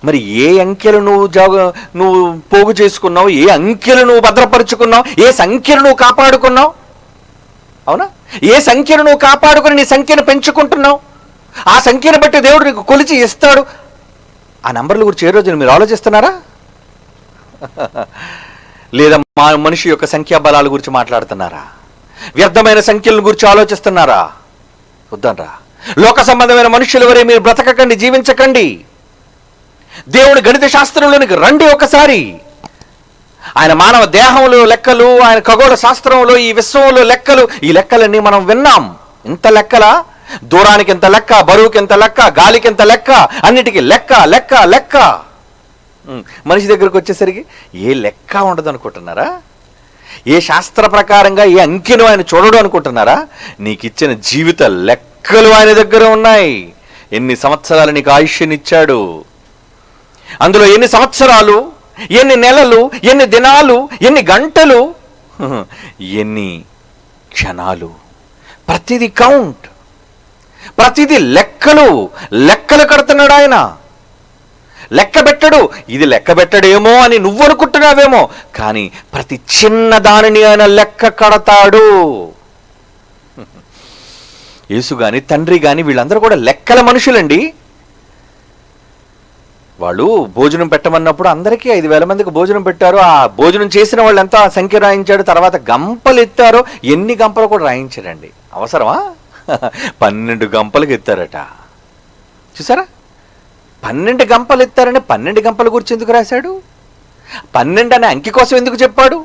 మరి ఏ అంకెలు నువ్వు పోగు చేసుకున్నావు, ఏ అంకెలు నువ్వు భద్రపరుచుకున్నావు, ఏ సంఖ్యను నువ్వు కాపాడుకున్నావు? అవునా? ఏ సంఖ్యను నువ్వు కాపాడుకుని నీ సంఖ్యను పెంచుకుంటున్నావు, ఆ సంఖ్యను బట్టి దేవుడు నీకు కొలిచి ఇస్తాడు. ఆ నంబర్ల గురించి ఏ రోజు మీరు ఆలోచిస్తున్నారా? లేదా మనిషి యొక్క సంఖ్యాబలాల గురించి మాట్లాడుతున్నారా? వ్యర్థమైన సంఖ్యల గురించి ఆలోచిస్తున్నారా? వద్దనరా. లోక సంబంధమైన మనుషుల వరే మీరు బ్రతకకండి, జీవించకండి. దేవుని గణిత శాస్త్రంలోనికి రండి ఒకసారి. ఆయన మానవ దేహంలో లెక్కలు, ఆయన ఖగోళ శాస్త్రంలో ఈ విశ్వంలో లెక్కలు, ఈ లెక్కలన్నీ మనం విన్నాం. ఇంత లెక్కల, దూరానికి ఎంత లెక్క, బరువుకి ఎంత లెక్క, గాలికి ఎంత లెక్క, అన్నిటికీ లెక్క లెక్క లెక్క. మనిషి దగ్గరకు వచ్చేసరికి ఏ లెక్క ఉండదు అనుకుంటున్నారా? ఏ శాస్త్ర ప్రకారంగా ఏ అంకెను ఆయన చూడడు అనుకుంటున్నారా? నీకు ఇచ్చిన జీవిత లెక్కలు ఆయన దగ్గర ఉన్నాయి. ఎన్ని సంవత్సరాలు నీకు ఆయుష్యనిచ్చాడు, అందులో ఎన్ని సంవత్సరాలు, ఎన్ని నెలలు, ఎన్ని దినాలు, ఎన్ని గంటలు, ఎన్ని క్షణాలు, ప్రతిదీ కౌంట్, ప్రతిదీ లెక్కలు కడుతున్నాడు ఆయన. లెక్క పెట్టడు. ఇది లెక్క పెట్టడేమో అని నువ్వు అనుకుంటున్నావేమో, కానీ ప్రతి చిన్న దానిని ఆయన లెక్క కడతాడు. యేసు గాని, తండ్రి గాని వీళ్ళందరూ కూడా లెక్కల మనుషులండి. వాళ్ళు భోజనం పెట్టమన్నప్పుడు అందరికీ 5,000 మందికి భోజనం పెట్టారు. ఆ భోజనం చేసిన వాళ్ళు ఎంత సంఖ్య రాయించాడు, తర్వాత గంపలు ఎత్తారో ఎన్ని గంపలు కూడా రాయించాడండి. అవసరమా? 12 గంపలకు ఎత్తారట. చూసారా? 12 గంపలు ఎత్తారని 12 గంపల గురించి ఎందుకు రాశాడు? 12 అనే అంకి కోసం ఎందుకు చెప్పాడు?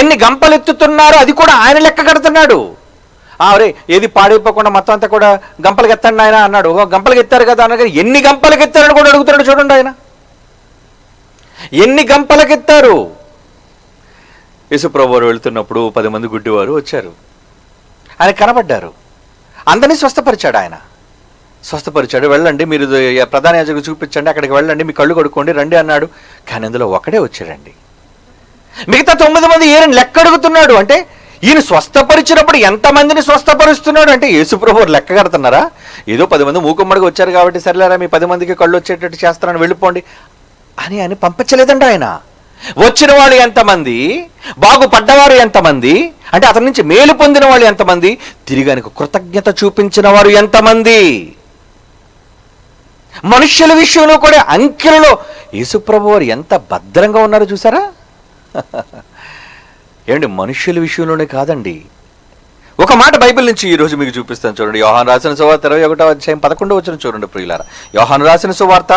ఎన్ని గంపలు ఎత్తుతున్నారో అది కూడా ఆయన లెక్క కడుతున్నాడు. అరే ఏది పాడైపోకుండా మొత్తం అంతా కూడా గంపలకి ఎత్తండి ఆయన అన్నాడు. గంపలకి ఎత్తారు కదా అన్న, ఎన్ని గంపలకి ఎత్తారని కూడా అడుగుతున్నాడు చూడండి. ఆయన ఎన్ని గంపలకి ఎత్తారు? యేసుప్రభువు వారు వెళ్తున్నప్పుడు 10 మంది గుడ్డివారు వచ్చారు, ఆయన కనబడ్డారు, అందరినీ స్వస్థపరిచాడు. ఆయన స్వస్థపరిచాడు. వెళ్ళండి మీరు ప్రధాన యాజకుడికి చూపించండి, అక్కడికి వెళ్ళండి, మీ కళ్ళు కడుక్కోండి రండి అన్నాడు. కానీ అందులో ఒకడే వచ్చాడండి. మిగతా 9 మంది ఏరని లెక్క అడుగుతున్నాడు. అంటే ఈయన స్వస్థపరిచినప్పుడు ఎంతమందిని స్వస్థపరుస్తున్నాడు అంటే యేసుప్రభువు లెక్క కడుతున్నారా? ఏదో 10 మంది మూకుమ్మడిగా వచ్చారు కాబట్టి సరేలేరా మీ 10 మందికి కళ్ళు వచ్చేటట్టు చేస్తానని వెళ్ళిపోండి అని పంపించలేదండి ఆయన. వచ్చిన వాళ్ళు ఎంతమంది, బాగుపడ్డవారు ఎంతమంది, అంటే అతని నుంచి మేలు పొందిన వాళ్ళు ఎంతమంది, తిరిగి ఆయనకు కృతజ్ఞత చూపించిన వారు ఎంతమంది. మనుష్యుల విషయంలో కూడా అంకెలలో యేసుప్రభువు వారు ఎంత భద్రంగా ఉన్నారో చూసారా? ఏమండి మనుష్యుల విషయంలోనే కాదండి. ఒక మాట బైబిల్ నుంచి ఈరోజు మీకు చూపిస్తాను చూడండి. యోహాను రాసిన సువార్త 21వ అధ్యాయం 11వ వచనం చూడండి ప్రియులారా. యోహాను రాసిన సువార్త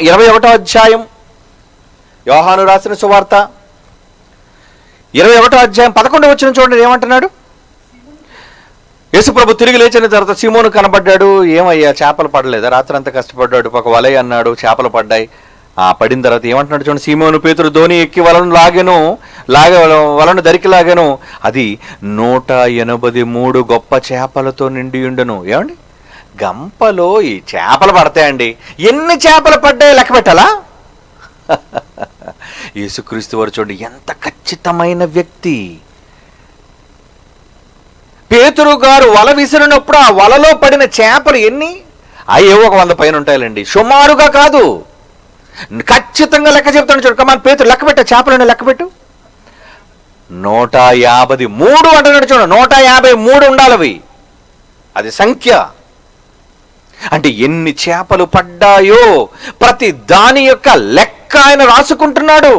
21వ అధ్యాయం, యోహాను రాసిన సువార్త 21వ అధ్యాయం 11వ వచనం చూడండి ఏమంటున్నాడు. యేసుప్రభు తిరిగి లేచిన తర్వాత సీమోను కనబడ్డాడు. ఏమయ్యా చేపలు పడలేదా? రాత్రి అంతా కష్టపడ్డాడు, ఒక వలయ అన్నాడు, చేపలు పడ్డాయి. పడిన తర్వాత ఏమంటున్నాడు చూడండి. సీమోను పేతురు ధోని ఎక్కి వలను దరికి లాగాను, అది 183 గొప్ప చేపలతో నిండి ఉండను. ఏమండి, గంపలో ఈ చేపలు పడతాయండి. ఎన్ని చేపలు పడ్డాయో లెక్క పెట్టాలా? యేసుక్రీస్తు వారు చూడండి ఎంత ఖచ్చితమైన వ్యక్తి. పేతురు గారు వల విసిరినప్పుడు ఆ వలలో పడిన చేపలు ఎన్ని? అయ్యో 100 పైన ఉంటాయండి, సుమారుగా కాదు, ఖచ్చితంగా లెక్క చెప్తాను చూడు. కమాన్ పేతురు లెక్క పెట్ట, చేపలను లెక్క పెట్టు. 153 అంటున్నాడు చూడండి. 153 ఉండాలి అవి, అది సంఖ్య. అంటే ఎన్ని చేపలు పడ్డాయో ప్రతి దాని యొక్క లెక్క ఆయన రాసుకుంటున్నాడు.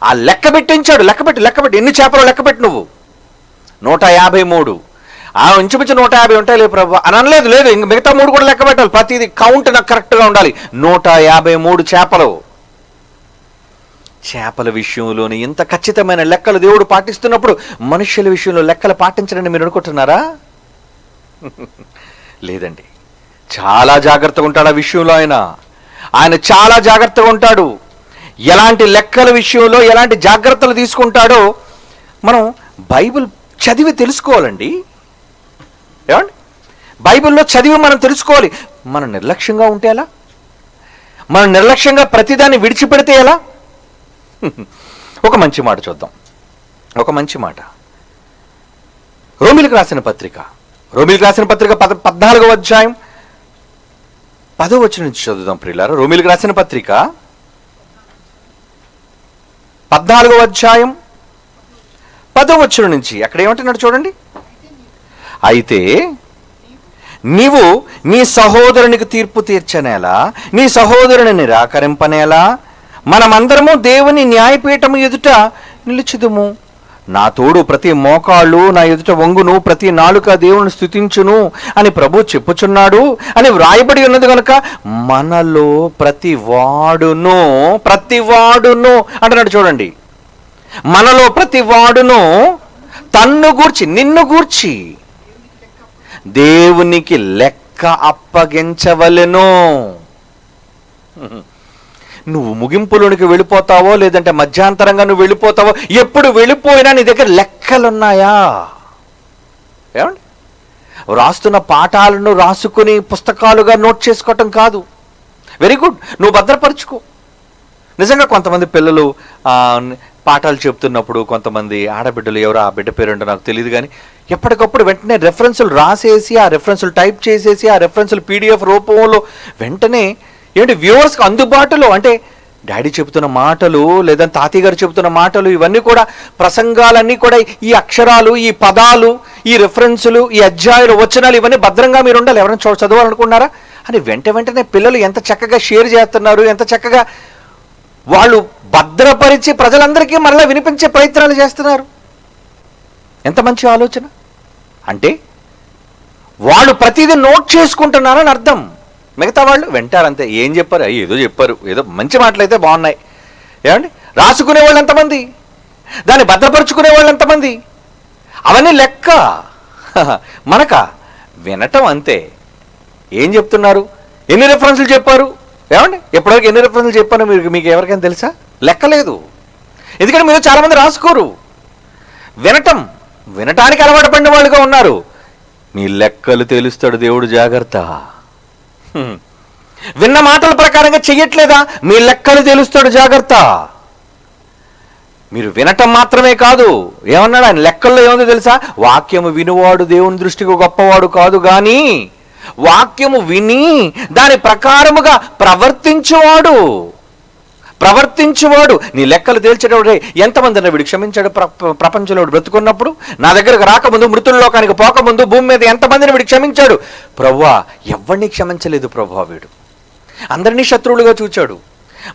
ఆ లెక్క పెట్టించాడు. లెక్కపెట్టి ఎన్ని చేపలు లెక్కపెట్టి నువ్వు. 153. ఇంచుమించు 150 ఉంటాయి లే ప్రభు అని అనలేదు. లేదు, ఇంక మిగతా 3 కూడా లెక్క పెట్టాలి. ప్రతిది కౌంట్ నాకు కరెక్ట్గా ఉండాలి. 153 చేపలు. చేపల విషయంలోని ఇంత ఖచ్చితమైన లెక్కలు దేవుడు పాటిస్తున్నప్పుడు మనుష్యుల విషయంలో లెక్కలు పాటించడని మీరు అనుకుంటున్నారా? లేదండి, చాలా జాగ్రత్తగా ఉంటాడు ఆ విషయంలో. ఆయన చాలా జాగ్రత్తగా ఉంటాడు. ఎలాంటి లెక్కల విషయంలో ఎలాంటి జాగ్రత్తలు తీసుకుంటాడో మనం బైబిల్ చదివి తెలుసుకోవాలండి. ఏమండి, బైబిల్లో చదివి మనం తెలుసుకోవాలి. మనం నిర్లక్ష్యంగా ఉంటే ఎలా? మనం నిర్లక్ష్యంగా ప్రతిదాన్ని విడిచిపెడితే ఎలా? ఒక మంచి మాట చూద్దాం. ఒక మంచి మాట రోమీలకు రాసిన పత్రిక 14వ అధ్యాయం 10వ వచనం నుంచి చదువుదాం ప్రియులారా. రోమీలకు రాసిన పత్రిక 14వ అధ్యాయం 10వ వచనం నుంచి అక్కడ ఏమంటున్నాడు చూడండి. అయితే నీవు నీ సహోదరునికి తీర్పు తీర్చనేలా, నీ సహోదరుని నిరాకరింపనేలా, మనమందరము దేవుని న్యాయపీఠము ఎదుట నిలుచుదుము. నా తోడు ప్రతి మోకాళ్ళు నా ఎదుట వంగును, ప్రతి నాలుక దేవుని స్తుతించును అని ప్రభు చెప్పుచున్నాడు అని వ్రాయబడి ఉన్నది కనుక మనలో ప్రతివాడును అంటున్నాడు చూడండి. మనలో ప్రతివాడును తన్ను గూర్చి నిన్ను గూర్చి దేవునికి లెక్క అప్పగించవలెను. నువ్వు ముగింపులోనికి వెళ్ళిపోతావో లేదంటే మధ్యాంతరంగా నువ్వు వెళ్ళిపోతావో, ఎప్పుడు వెళ్ళిపోయినా నీ దగ్గర లెక్కలున్నాయా? ఏమండి, రాస్తున్న పాఠాలను రాసుకుని పుస్తకాలుగా నోట్ చేసుకోవటం కాదు. వెరీ గుడ్, నువ్వు భద్రపరుచుకో. నిజంగా కొంతమంది పిల్లలు పాఠాలు చెప్తున్నప్పుడు కొంతమంది ఆడబిడ్డలు, ఎవరో ఆ బిడ్డ పేరు అంటే నాకు తెలియదు కానీ, ఎప్పటికప్పుడు వెంటనే రెఫరెన్సులు రాసేసి ఆ రెఫరెన్సులు టైప్ చేసేసి ఆ రెఫరెన్సులు PDF రూపంలో వెంటనే ఏంటి వ్యూవర్స్కి అందుబాటులో, అంటే డాడీ చెబుతున్న మాటలు లేదా తాతయ్య గారు చెబుతున్న మాటలు ఇవన్నీ కూడా ప్రసంగాలన్నీ కూడా ఈ అక్షరాలు, ఈ పదాలు, ఈ రెఫరెన్సులు, ఈ అధ్యాయులు, వచనాలు ఇవన్నీ భద్రంగా మీరు ఉండాలి. ఎవరైనా చదవాలనుకున్నారా అని వెంటనే పిల్లలు ఎంత చక్కగా షేర్ చేస్తున్నారు, ఎంత చక్కగా వాళ్ళు భద్రపరిచి ప్రజలందరికీ మరలా వినిపించే ప్రయత్నాలు చేస్తున్నారు. ఎంత మంచి ఆలోచన. అంటే వాళ్ళు ప్రతిదీ నోట్ చేసుకుంటున్నారని అర్థం. మిగతా వాళ్ళు వింటారంతే. ఏం చెప్పారు? ఏదో చెప్పారు, ఏదో మంచి మాటలు అయితే బాగున్నాయి. ఏమండి, రాసుకునే వాళ్ళు ఎంతమంది, దాన్ని భద్రపరుచుకునే వాళ్ళు ఎంతమంది, అవన్నీ లెక్క. మనక వినటం అంతే. ఏం చెప్తున్నారు, ఎన్ని రెఫరెన్సులు చెప్పారు, ఏమండి ఎప్పటివరకు ఎన్ని రెఫరెన్సులు చెప్పారో మీకు ఎవరికైనా తెలుసా? లెక్కలేదు. ఎందుకంటే మీరు చాలామంది రాసుకోరు. వినటానికి అలవాటు పడిన వాళ్ళుగా ఉన్నారు. మీ లెక్కలు తెలుస్తాడు దేవుడు, జాగ్రత్త. విన్న మాటల ప్రకారంగా చెయ్యట్లేదా, మీ లెక్కలు తెలుస్తాడు, జాగ్రత్త. మీరు వినటం మాత్రమే కాదు, ఏమన్నాడు ఆయన లెక్కల్లో ఏముందో తెలుసా? వాక్యము వినువాడు దేవుని దృష్టికి గొప్పవాడు కాదు గాని వాక్యము విని దాని ప్రకారముగా ప్రవర్తించువాడు. నీ లెక్కలు తేల్చేటప్పుడు ఎంతమంది వీడు క్షమించాడు ప్రపంచంలో బ్రతుకున్నప్పుడు, నా దగ్గరకు రాకముందు, మృతుల్లోకానికి పోకముందు భూమి మీద ఎంతమందిని వీడు క్షమించాడు? ప్రభువా, ఎవరిని క్షమించలేదు ప్రభువా. వీడు అందరినీ శత్రువులుగా చూచాడు.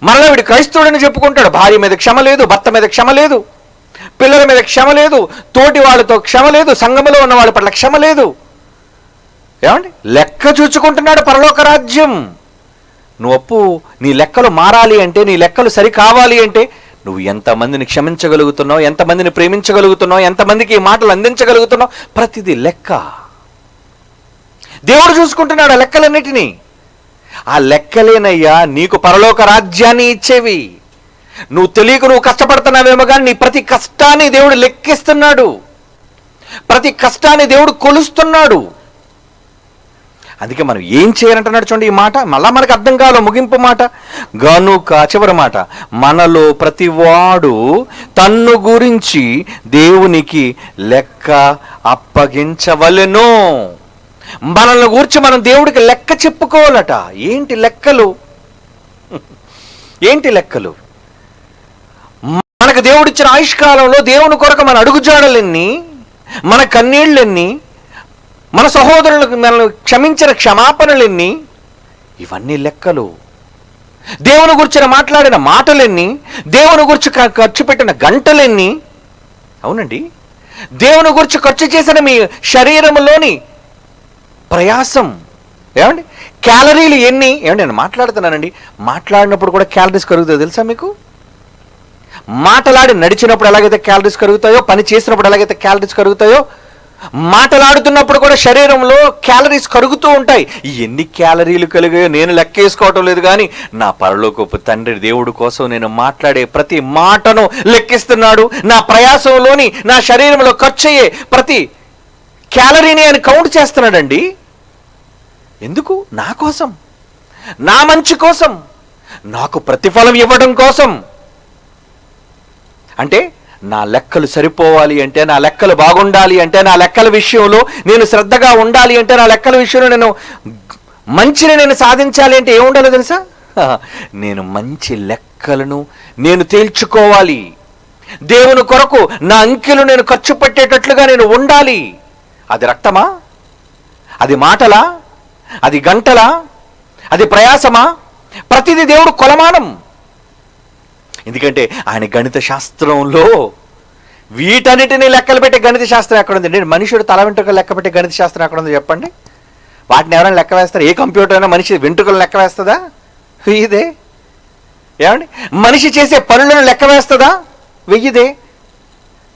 మరలా వీడు క్రైస్తవుడని చెప్పుకుంటాడు. భార్య మీద క్షమ లేదు, భర్త మీద క్షమ లేదు, పిల్లల మీద క్షమ లేదు, తోటి వాళ్ళతో క్షమ లేదు, సంఘములో ఉన్న వాళ్ళ పట్ల క్షమ లేదు. ఏమండి, లెక్క చూచుకుంటున్నాడు పరలోక రాజ్యం. నీ లెక్కలు మారాలి అంటే, నీ లెక్కలు సరి కావాలి అంటే నువ్వు ఎంతమందిని క్షమించగలుగుతున్నావు, ఎంతమందిని ప్రేమించగలుగుతున్నావు, ఎంతమందికి ఈ మాటలు అందించగలుగుతున్నావు, ప్రతిదీ లెక్క. దేవుడు చూసుకుంటున్నాడు ఆ లెక్కలన్నిటినీ. ఆ లెక్కలేనయ్యా నీకు పరలోక రాజ్యాన్ని ఇచ్చేవి. నువ్వు తెలియక నువ్వు కష్టపడుతున్నావేమో కానీ నీ ప్రతి కష్టాన్ని దేవుడు లెక్కిస్తున్నాడు, ప్రతి కష్టాన్ని దేవుడు కొలుస్తున్నాడు. అందుకే మనం ఏం చేయాలంటున్నాడు చూడండి ఈ మాట, మళ్ళా మనకు అర్థం కావాలి ముగింపు మాట. గనుక చివరి మాట, మనలో ప్రతివాడు తన్ను గురించి దేవునికి లెక్క అప్పగించవలెను. మనల్ని గురించి మనం దేవుడికి లెక్క చెప్పుకోవాలట. ఏంటి లెక్కలు? ఏంటి లెక్కలు? మనకు దేవుడిచ్చిన ఆయుష్కాలంలో దేవుని కొరకు మన అడుగుజాడలెన్ని, మన కన్నీళ్ళెన్ని, మన సహోదరులకు మనల్ని క్షమించిన క్షమాపణలెన్ని, ఇవన్నీ లెక్కలు. దేవుని గురించి మాట్లాడిన మాటలెన్ని, దేవుని గురించి ఖర్చు పెట్టిన గంటలెన్ని. అవునండి, దేవుని గురించి ఖర్చు చేసిన మీ శరీరంలోని ప్రయాసం ఏమండి, క్యాలరీలు ఎన్ని. ఏమండి నేను మాట్లాడుతున్నానండి, మాట్లాడినప్పుడు కూడా క్యాలరీస్ కరుగుతాయి తెలుసా మీకు? మాటలాడి నడిచినప్పుడు ఎలాగైతే క్యాలరీస్ కరుగుతాయో, పని చేసినప్పుడు ఎలాగైతే క్యాలరీస్ కరుగుతాయో, మాటలాడుతున్నప్పుడు కూడా శరీరంలో క్యాలరీస్ కరుగుతూ ఉంటాయి. ఎన్ని క్యాలరీలు కలిగాయో నేను లెక్కేసుకోవటం లేదు, కానీ నా పరలోకపు తండ్రి దేవుడు కోసం నేను మాట్లాడే ప్రతి మాటను లెక్కిస్తున్నాడు. నా ప్రయాసంలోని నా శరీరంలో ఖర్చు అయ్యే ప్రతి క్యాలరీని ఆయన కౌంట్ చేస్తున్నాడండి. ఎందుకు? నా కోసం, నా మంచి కోసం, నాకు ప్రతిఫలం ఇవ్వడం కోసం. అంటే నా లెక్కలు సరిపోవాలి అంటే, నా లెక్కలు బాగుండాలి అంటే, నా లెక్కల విషయంలో నేను శ్రద్ధగా ఉండాలి అంటే, నా లెక్కల విషయంలో నేను మంచిని నేను సాధించాలి అంటే ఏముండాలో తెలుసా? నేను మంచి లెక్కలను నేను తేల్చుకోవాలి. దేవుని కొరకు నా అంకెలు నేను ఖర్చు పెట్టేటట్లుగా నేను ఉండాలి. అది రక్తమా? అది మాటలా? అది గంటలా? అది ప్రయాసమా? ప్రతిదీ దేవుడు కొలమానం. ఎందుకంటే ఆయన గణిత శాస్త్రంలో వీటన్నిటిని లెక్కలు పెట్టే గణిత శాస్త్రం ఎక్కడుంది? నేను మనుషుడు తల వెంట్రుకలు లెక్క పెట్టే గణిత శాస్త్రం ఎక్కడుందో చెప్పండి. వాటిని ఎవరైనా లెక్క వేస్తారు? ఏ కంప్యూటర్ అయినా మనిషి వెంట్రుకలు లెక్క వేస్తుందా? వెయ్యిదే. ఏమండి, మనిషి చేసే పనులను లెక్క వేస్తుందా? వెయ్యిదే.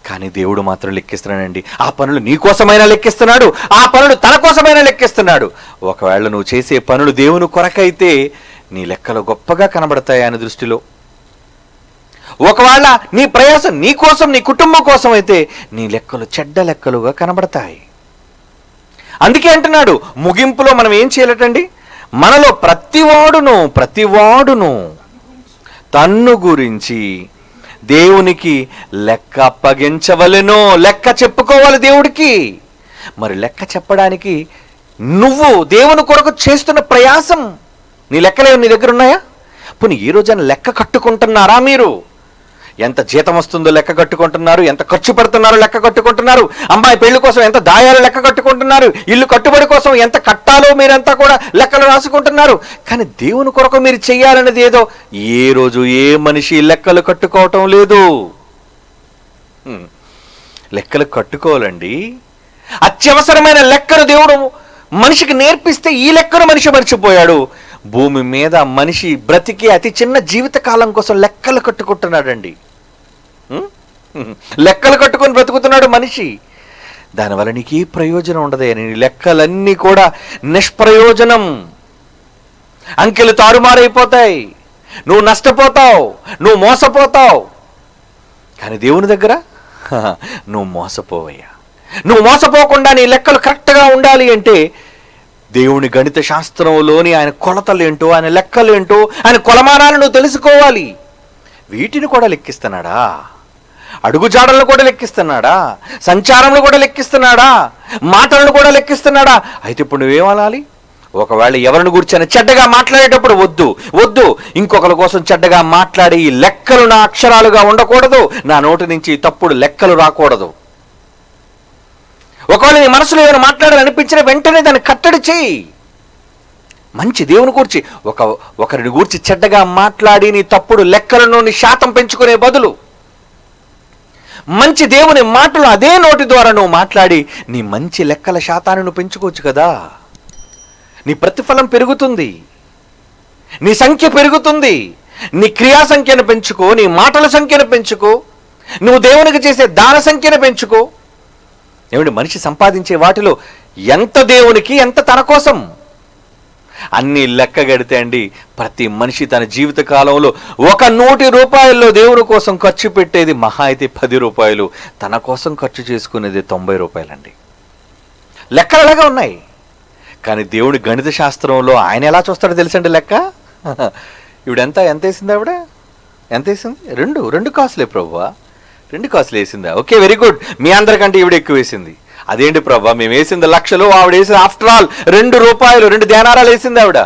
కానీ దేవుడు మాత్రం లెక్కిస్తున్నాడండి. ఆ పనులు నీ కోసమైనా లెక్కిస్తున్నాడు, ఆ పనులు తన కోసమైనా లెక్కిస్తున్నాడు. ఒకవేళ నువ్వు చేసే పనులు దేవుని కొరకైతే నీ లెక్కలు గొప్పగా కనబడతాయి ఆయన దృష్టిలో. ఒకవేళ నీ ప్రయాసం నీ కోసం, నీ కుటుంబం కోసం అయితే నీ లెక్కలు చెడ్డ లెక్కలుగా కనబడతాయి. అందుకే అంటున్నాడు ముగింపులో మనం ఏం చేయాలటండి, మనలో ప్రతివాడును తన్ను గురించి దేవునికి లెక్క అప్పగించవలెను. లెక్క చెప్పుకోవాలి దేవుడికి. మరి లెక్క చెప్పడానికి నువ్వు దేవుని కొరకు చేస్తున్న ప్రయాసం, నీ లెక్కలేవు నీ దగ్గర ఉన్నాయా? పోనీ ఈ రోజైనా లెక్క కట్టుకుంటున్నారా? మీరు ఎంత జీతం వస్తుందో లెక్క కట్టుకుంటున్నారు, ఎంత ఖర్చు పెడుతున్నారో లెక్క కట్టుకుంటున్నారు, అమ్మాయి పెళ్లి కోసం ఎంత దాయాలో లెక్క కట్టుకుంటున్నారు, ఇల్లు కట్టుబడి కోసం ఎంత కట్టాలో మీరంతా కూడా లెక్కలు రాసుకుంటున్నారు. కానీ దేవుని కొరకు మీరు చెయ్యాలనేది ఏదో ఏ రోజు ఏ మనిషి లెక్కలు కట్టుకోవటం లేదు. లెక్కలు కట్టుకోవాలండి. అత్యవసరమైన లెక్కను దేవుడు మనిషికి నేర్పిస్తే ఈ లెక్కను మనిషి మర్చిపోయాడు. భూమి మీద మనిషి బ్రతికి అతి చిన్న జీవిత కాలం కోసం లెక్కలు కట్టుకుంటున్నాడండి. లెక్కలు కట్టుకొని బ్రతుకుతున్నాడు మనిషి. దానివల్ల నీకు ఏ ప్రయోజనం ఉండదు. నీ లెక్కలన్నీ కూడా నిష్ప్రయోజనం. అంకెలు తారుమారైపోతాయి, నువ్వు నష్టపోతావు, నువ్వు మోసపోతావు. కానీ దేవుని దగ్గర నువ్వు మోసపోవయ్యా. నువ్వు మోసపోకుండా నీ లెక్కలు కరెక్ట్గా ఉండాలి అంటే దేవుని గణిత శాస్త్రంలోని ఆయన కొలతలేంటో, ఆయన లెక్కలేంటో, ఆయన కొలమానాలను నువ్వు తెలుసుకోవాలి. వీటిని కూడా లెక్కిస్తున్నాడా? అడుగుజాడలను కూడా లెక్కిస్తున్నాడా? సంచారంలో కూడా లెక్కిస్తున్నాడా? మాటలను కూడా లెక్కిస్తున్నాడా? అయితే ఇప్పుడు నువ్వేమనాలి? ఒకవేళ ఎవరిని గురించి చెడ్డగా మాట్లాడేటప్పుడు వద్దు, ఇంకొకరి కోసం చెడ్డగా మాట్లాడి ఈ లెక్కలు నా అక్షరాలుగా ఉండకూడదు, నా నోటి నుంచి తప్పుడు లెక్కలు రాకూడదు. ఒకవేళ నీ మనసులో ఏమైనా మాట్లాడాలనిపించిన వెంటనే దాన్ని కట్టడి చేయి. మంచి దేవుని గురించి ఒకరిని గురించి చెడ్డగా మాట్లాడి నీ తప్పుడు లెక్కలను నీ శాతం పెంచుకునే బదులు మంచి దేవుని మాటలు అదే నోటి ద్వారా నువ్వు మాట్లాడి నీ మంచి లెక్కల శాతాన్ని నువ్వు పెంచుకోవచ్చు కదా. నీ ప్రతిఫలం పెరుగుతుంది, నీ సంఖ్య పెరుగుతుంది, నీ క్రియా సంఖ్యను పెంచుకో, నీ మాటల సంఖ్యను పెంచుకో, నువ్వు దేవునికి చేసే దాన సంఖ్యను పెంచుకో. ఏమండి, మనిషి సంపాదించే వాటిలో ఎంత దేవునికి, ఎంత తన కోసం అన్ని లెక్క గడితే అండి, ప్రతి మనిషి తన జీవిత కాలంలో ₹100 దేవుని కోసం ఖర్చు పెట్టేది మహా అయితే ₹10, తన కోసం ఖర్చు చేసుకునేది ₹90 అండి. లెక్కలు అలాగే ఉన్నాయి. కానీ దేవుడి గణిత శాస్త్రంలో ఆయన ఎలా చూస్తాడో తెలుసండి లెక్క. ఇవిడెంత ఎంత వేసింది ఆవిడ? ఎంత వేసింది? రెండు కాసులే ప్రభువా, 2 కాసులు వేసిందా? Okay, very good. మీ అందరికంటే ఈవిడ ఎక్కువ వేసింది. అదేంటి ప్రభా, మేము వేసింది లక్షలు, ఆవిడ వేసింది ఆఫ్టర్ ఆల్ ₹2, 2 దేనారాలు వేసింది ఆవిడ,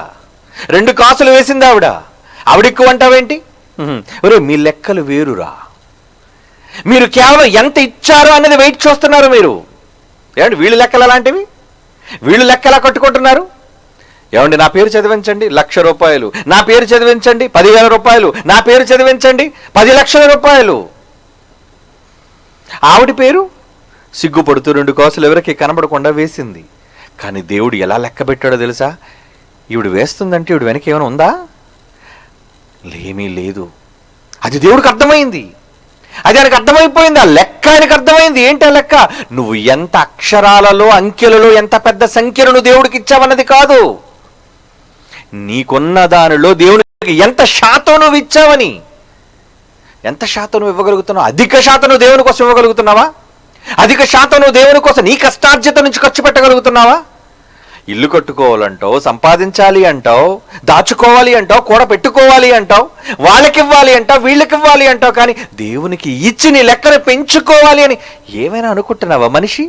2 కాసులు వేసింది ఆవిడ. ఆవిడ ఎక్కువ అంటావేంటి? ఒరే, మీ లెక్కలు వేరురా. మీరు కేవలం ఎంత ఇచ్చారో అనేది వెయిట్ చూస్తున్నారు మీరు. ఏమండి, వీళ్ళ లెక్కలు అలాంటివి, వీళ్ళు లెక్క ఎలా కట్టుకుంటున్నారు? ఏమండి, నా పేరు చదివించండి ₹1,00,000, నా పేరు చదివించండి ₹10,000, నా పేరు చదివించండి ₹10 లక్షల. ఆవిడ పేరు సిగ్గుపడుతూ 2 కాసులు ఎవరికి కనబడకుండా వేసింది. కానీ దేవుడు ఎలా లెక్క పెట్టాడో తెలుసా? ఈవిడ వేస్తుందంటే ఈవిడ వెనక ఏమైనా ఉందా? ఏమీ లేదు. అది దేవుడికి అర్థమైంది, అది ఆయనకు అర్థమైపోయింది. ఆ లెక్క ఆయనకు అర్థమైంది. ఏంటి ఆ లెక్క? నువ్వు ఎంత అక్షరాలలో, అంకెలలో ఎంత పెద్ద సంఖ్యను నువ్వు దేవుడికి ఇచ్చావన్నది కాదు, నీకున్న దానిలో దేవునికి ఎంత శాతం నువ్వు ఇచ్చావని. ఎంత శాతం నువ్వు ఇవ్వగలుగుతున్నావు? అధిక శాతం నువ్వు దేవుని కోసం ఇవ్వగలుగుతున్నావా? అధిక శాతం నువ్వు దేవుని కోసం నీ కష్టార్జిత నుంచి ఖర్చు పెట్టగలుగుతున్నావా? ఇల్లు కట్టుకోవాలంటావు, సంపాదించాలి అంటావు, దాచుకోవాలి అంటావు, కూడ పెట్టుకోవాలి అంటావు, వాళ్ళకి ఇవ్వాలి అంటావు, వీళ్ళకి ఇవ్వాలి అంటావు. కానీ దేవునికి ఇచ్చి నీ లెక్కను పెంచుకోవాలి అని ఏమైనా అనుకుంటున్నావా మనిషి?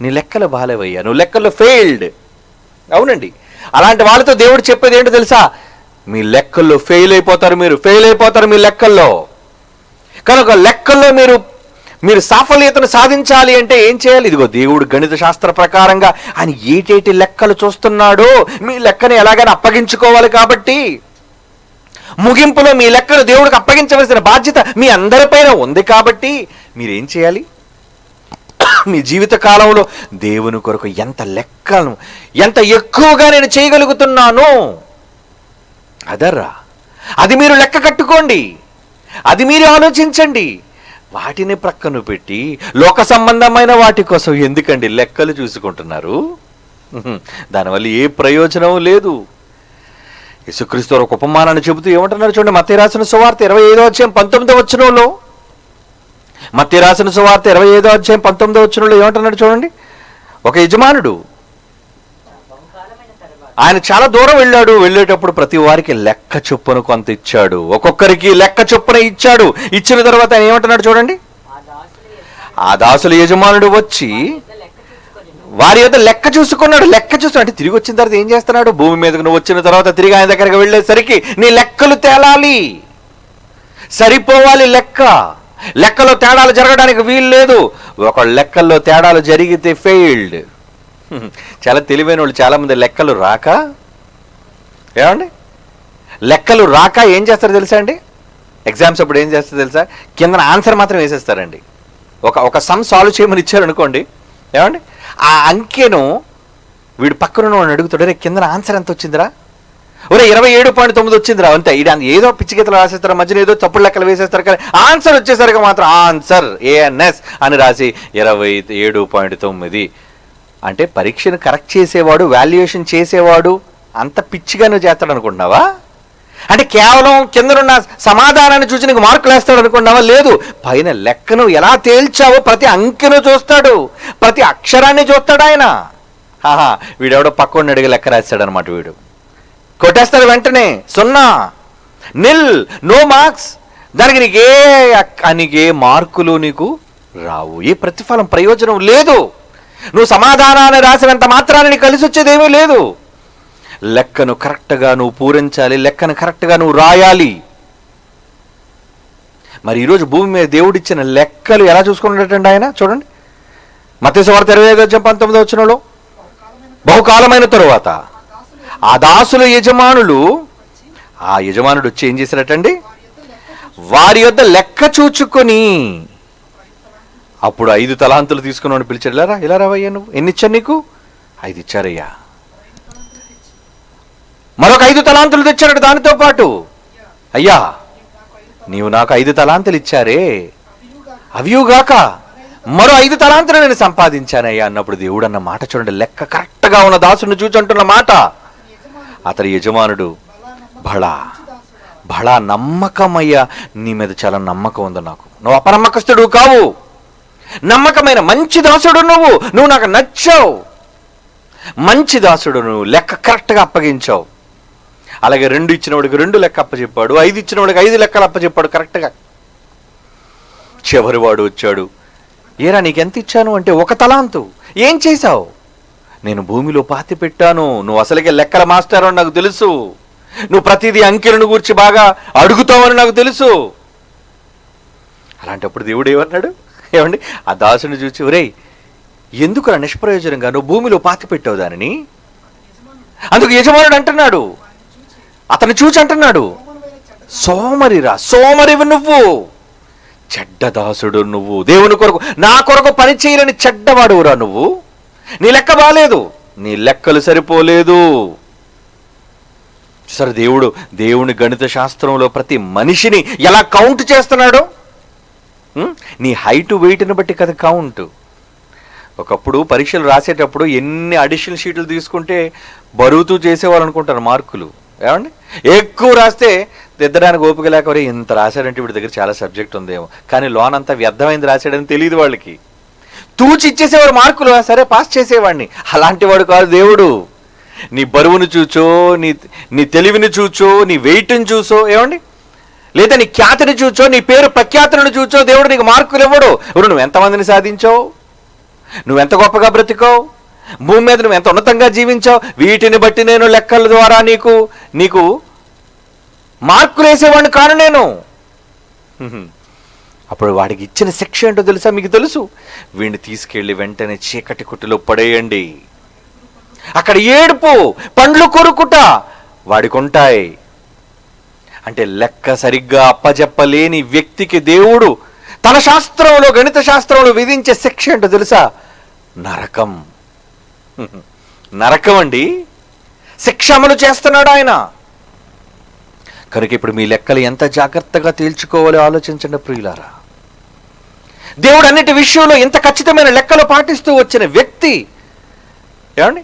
నీ లెక్కలు బాలేవయ్యా, నువ్వు లెక్కల్లో ఫెయిల్డ్. అవునండి, అలాంటి వాళ్ళతో దేవుడు చెప్పేది ఏంటో తెలుసా? మీ లెక్కల్లో ఫెయిల్ అయిపోతారు, మీరు ఫెయిల్ అయిపోతారు మీ లెక్కల్లో. కనుక లెక్కల్లో మీరు సాఫల్యతను సాధించాలి అంటే ఏం చేయాలి? ఇదిగో దేవుడు గణిత శాస్త్ర ప్రకారంగా ఆయన ఏటేటి లెక్కలు చూస్తున్నాడో మీ లెక్కని ఎలాగైనా అప్పగించుకోవాలి. కాబట్టి ముగింపులో మీ లెక్కను దేవుడికి అప్పగించవలసిన బాధ్యత మీ అందరిపైన ఉంది. కాబట్టి మీరేం చేయాలి? మీ జీవిత కాలంలో దేవుని కొరకు ఎంత లెక్కను, ఎంత ఎక్కువగా నేను చేయగలుగుతున్నాను అదర్రా, అది మీరు లెక్క కట్టుకోండి, అది మీరు ఆలోచించండి. వాటిని ప్రక్కన పెట్టి లోక సంబంధమైన వాటి కోసం ఎందుకండి లెక్కలు చూసుకుంటున్నారు? దానివల్ల ఏ ప్రయోజనం లేదు. యేసుక్రీస్తు ఒక ఉపమానాన్ని చెబుతూ ఏమంటున్నారు చూడండి, మత్తయి రాసిన సువార్త 25:19 మత్తయి రాసిన సువార్త 25:19 ఏమంటున్నాడు చూడండి. ఒక యజమానుడు ఆయన చాలా దూరం వెళ్ళాడు. వెళ్ళేటప్పుడు ప్రతి వారికి లెక్క చొప్పున కొంత ఇచ్చాడు, ఒక్కొక్కరికి లెక్క చొప్పున ఇచ్చాడు. ఇచ్చిన తర్వాత ఆయన ఏమంటున్నాడు చూడండి, ఆ దాసుల యజమానుడు వచ్చి వారి యొక్క లెక్క చూసుకున్నాడు. లెక్క చూసుకున్నాడు అంటే తిరిగి వచ్చిన తర్వాత ఏం చేస్తున్నాడు? భూమి మీదకు నువ్వు వచ్చిన తర్వాత తిరిగి ఆయన దగ్గరికి వెళ్ళేసరికి నీ లెక్కలు తేలాలి, సరిపోవాలి. లెక్కలో తేడాలు జరగడానికి వీలు లేదు. ఒక లెక్కల్లో తేడాలు జరిగితే ఫెయిల్డ్. చాలా తెలివైన వాళ్ళు చాలామంది లెక్కలు రాక, ఏమండి లెక్కలు రాక ఏం చేస్తారు తెలుసా అండి? ఎగ్జామ్స్ అప్పుడు ఏం చేస్తారు తెలుసా? కింద ఆన్సర్ మాత్రం వేసేస్తారండి. ఒక సమ్ సాల్వ్ చేయమని ఇచ్చారు అనుకోండి, ఏమండి ఆ అంకెను వీడు పక్కన వాడిని అడుగుతాడు, రే కింద ఆన్సర్ ఎంత వచ్చిందిరా? ఒరే 27.9 వచ్చిందిరా. అంతే, ఇది ఏదో పిచ్చి గీతలు రాసేస్తారు, మధ్యన ఏదో తప్పుడు లెక్కలు వేసేస్తారు. కానీ ఆన్సర్ వచ్చేసరికి మాత్రం ఆన్సర్ ANS అని రాసి 27.9. అంటే పరీక్షను కరెక్ట్ చేసేవాడు, వాల్యుయేషన్ చేసేవాడు అంత పిచ్చిగా నువ్వు చేస్తాడు అనుకుంటున్నావా? అంటే కేవలం కిందనున్న సమాధానాన్ని చూసి నీకు మార్కులు వేస్తాడు అనుకుంటున్నావా? లేదు, పైన లెక్కను ఎలా తేల్చావో ప్రతి అంకెను చూస్తాడు, ప్రతి అక్షరాన్ని చూస్తాడు ఆయన. వీడెవడో పక్కన అడిగి లెక్క రాస్తాడు అనమాట. వీడు కొట్టేస్తాడు వెంటనే, 0, నిల్, నో మార్క్స్. దానికి నీకే మార్కులు నీకు రావు, ఏ ప్రతిఫలం ప్రయోజనం లేదు. నువ్వు సమాధానాన్ని రాసినంత మాత్రాన్ని నీకు కలిసి వచ్చేదేమీ లేదు. లెక్కను కరెక్ట్గా నువ్వు పూరించాలి, లెక్కను కరెక్ట్గా నువ్వు రాయాలి. మరి ఈరోజు భూమి మీద దేవుడిచ్చిన లెక్కలు ఎలా చూసుకున్నట్టండి ఆయన చూడండి. మత్తయి సువార్త 25:19 బహుకాలమైన తరువాత ఆ దాసుల యజమానుడు వచ్చి ఏం చేశారటండి, వారి యొద్ద లెక్క చూచుకొని అప్పుడు 5 తలాంతులు తీసుకున్నాడు. పిలిచాడు, ఇలా రావయ్యా, నువ్వు ఎన్ని ఇచ్చాను? నీకు 5 ఇచ్చారయ్యా. మరొక 5 తలాంతులు తెచ్చాడు దానితో పాటు. అయ్యా నీవు నాకు 5 తలాంతులు ఇచ్చారే, అవియుగాక మరో 5 తలాంతులు నేను సంపాదించానయ్యా అన్నప్పుడు దేవుడు అన్న మాట చూడండి, లెక్క కరెక్ట్గా ఉన్న దాసుని చూచి అంటున్న మాట. అతని యజమానుడు బళా బళా నమ్మకమయ్యా, నీ మీద చాలా నమ్మకం ఉంది, నువ్వు అపనమ్మకస్తుడు కావు, నమ్మకమైన మంచి దాసుడు నువ్వు నాకు నచ్చావు, మంచి దాసుడు నువ్వు, లెక్క కరెక్ట్గా అప్పగించావు. అలాగే 2 ఇచ్చినవాడికి 2 లెక్క అప్పచెప్పాడు, 5 ఇచ్చినవాడికి 5 లెక్కలు అప్పచెప్పాడు కరెక్ట్గా. చివరి వాడు వచ్చాడు, ఏరా నీకెంత ఇచ్చాను అంటే 1 తలాంతు. ఏం చేశావు? నేను భూమిలో పాతి పెట్టాను. నువ్వు అసలుకే లెక్కల మాస్టర్ అని నాకు తెలుసు, నువ్వు ప్రతిదీ అంకెలను గురించి బాగా అడుగుతావని నాకు తెలుసు. అలాంటప్పుడు దేవుడు ఏమండి ఆ దాసుని చూసి, ఒరేయ్ ఎందుకు నిష్ప్రయోజనంగా నువ్వు భూమిలో పాతి పెట్టావు దానిని. అందుకు యజమానుడు అంటున్నాడు, అతను చూచి అంటున్నాడు, సోమరిరా, సోమరివి నువ్వు, చెడ్డ దాసుడు నువ్వు, దేవుని కొరకు నా కొరకు పని చేయలేని చెడ్డవాడురా నువ్వు, నీ లెక్క బాలేదు, నీ లెక్కలు సరిపోలేదు. సరే దేవుని గణిత శాస్త్రంలో ప్రతి మనిషిని ఎలా కౌంట్ చేస్తున్నాడు? నీ హైటు వెయిట్ని బట్టి కదా కౌంట్. ఒకప్పుడు పరీక్షలు రాసేటప్పుడు ఎన్ని అడిషనల్ షీట్లు తీసుకుంటే బరువుతూ చేసేవాళ్ళు అనుకుంటారు మార్కులు. ఏమండి ఎక్కువ రాస్తే దిద్దడానికి ఓపిక లేకపోతే ఇంత రాశాడంటే వీడి దగ్గర చాలా సబ్జెక్ట్ ఉందేమో, కానీ లోన్ అంతా వ్యర్థమైంది రాశాడని తెలియదు వాళ్ళకి. తూచి ఇచ్చేసేవాడు మార్కులు, సరే పాస్ చేసేవాడిని. అలాంటి వాడు కాదు దేవుడు. నీ బరువును చూచో, నీ తెలివిని చూచో, నీ వెయిట్ని చూసో, ఏమండి లేదా నీ ఖ్యాతిని చూచో, నీ పేరు ప్రఖ్యాతులను చూచో దేవుడు నీకు మార్కులు ఇవ్వడు. నువ్వు ఎంతమందిని సాధించావు, నువ్వెంత గొప్పగా బ్రతికావు, భూమి మీద నువ్వు ఎంత ఉన్నతంగా జీవించావు, వీటిని బట్టి నేను లెక్కల ద్వారా నీకు మార్కులు వేసేవాడిని కాను నేను. అప్పుడు వాడికి ఇచ్చిన శిక్ష ఏంటో తెలుసా? మీకు తెలుసు, వీడిని తీసుకెళ్లి వెంటనే చీకటి కుట్టులో పడేయండి, అక్కడ ఏడుపు పండ్లు కొరుకుట వాడికి ఉంటాయి. అంటే లెక్క సరిగ్గా అప్పజెప్పలేని వ్యక్తికి దేవుడు తన శాస్త్రంలో, గణిత శాస్త్రంలో విధించే శిక్ష ఏంటో తెలుసా? నరకం. నరకం అండి. శిక్ష అమలు చేస్తున్నాడు ఆయన. కనుక ఇప్పుడు మీ లెక్కలు ఎంత జాగ్రత్తగా తేల్చుకోవాలో ఆలోచించండి ప్రియులారా. దేవుడు అన్నిటి విషయంలో ఎంత ఖచ్చితమైన లెక్కలు పాటిస్తూ వచ్చిన వ్యక్తి. ఏమండి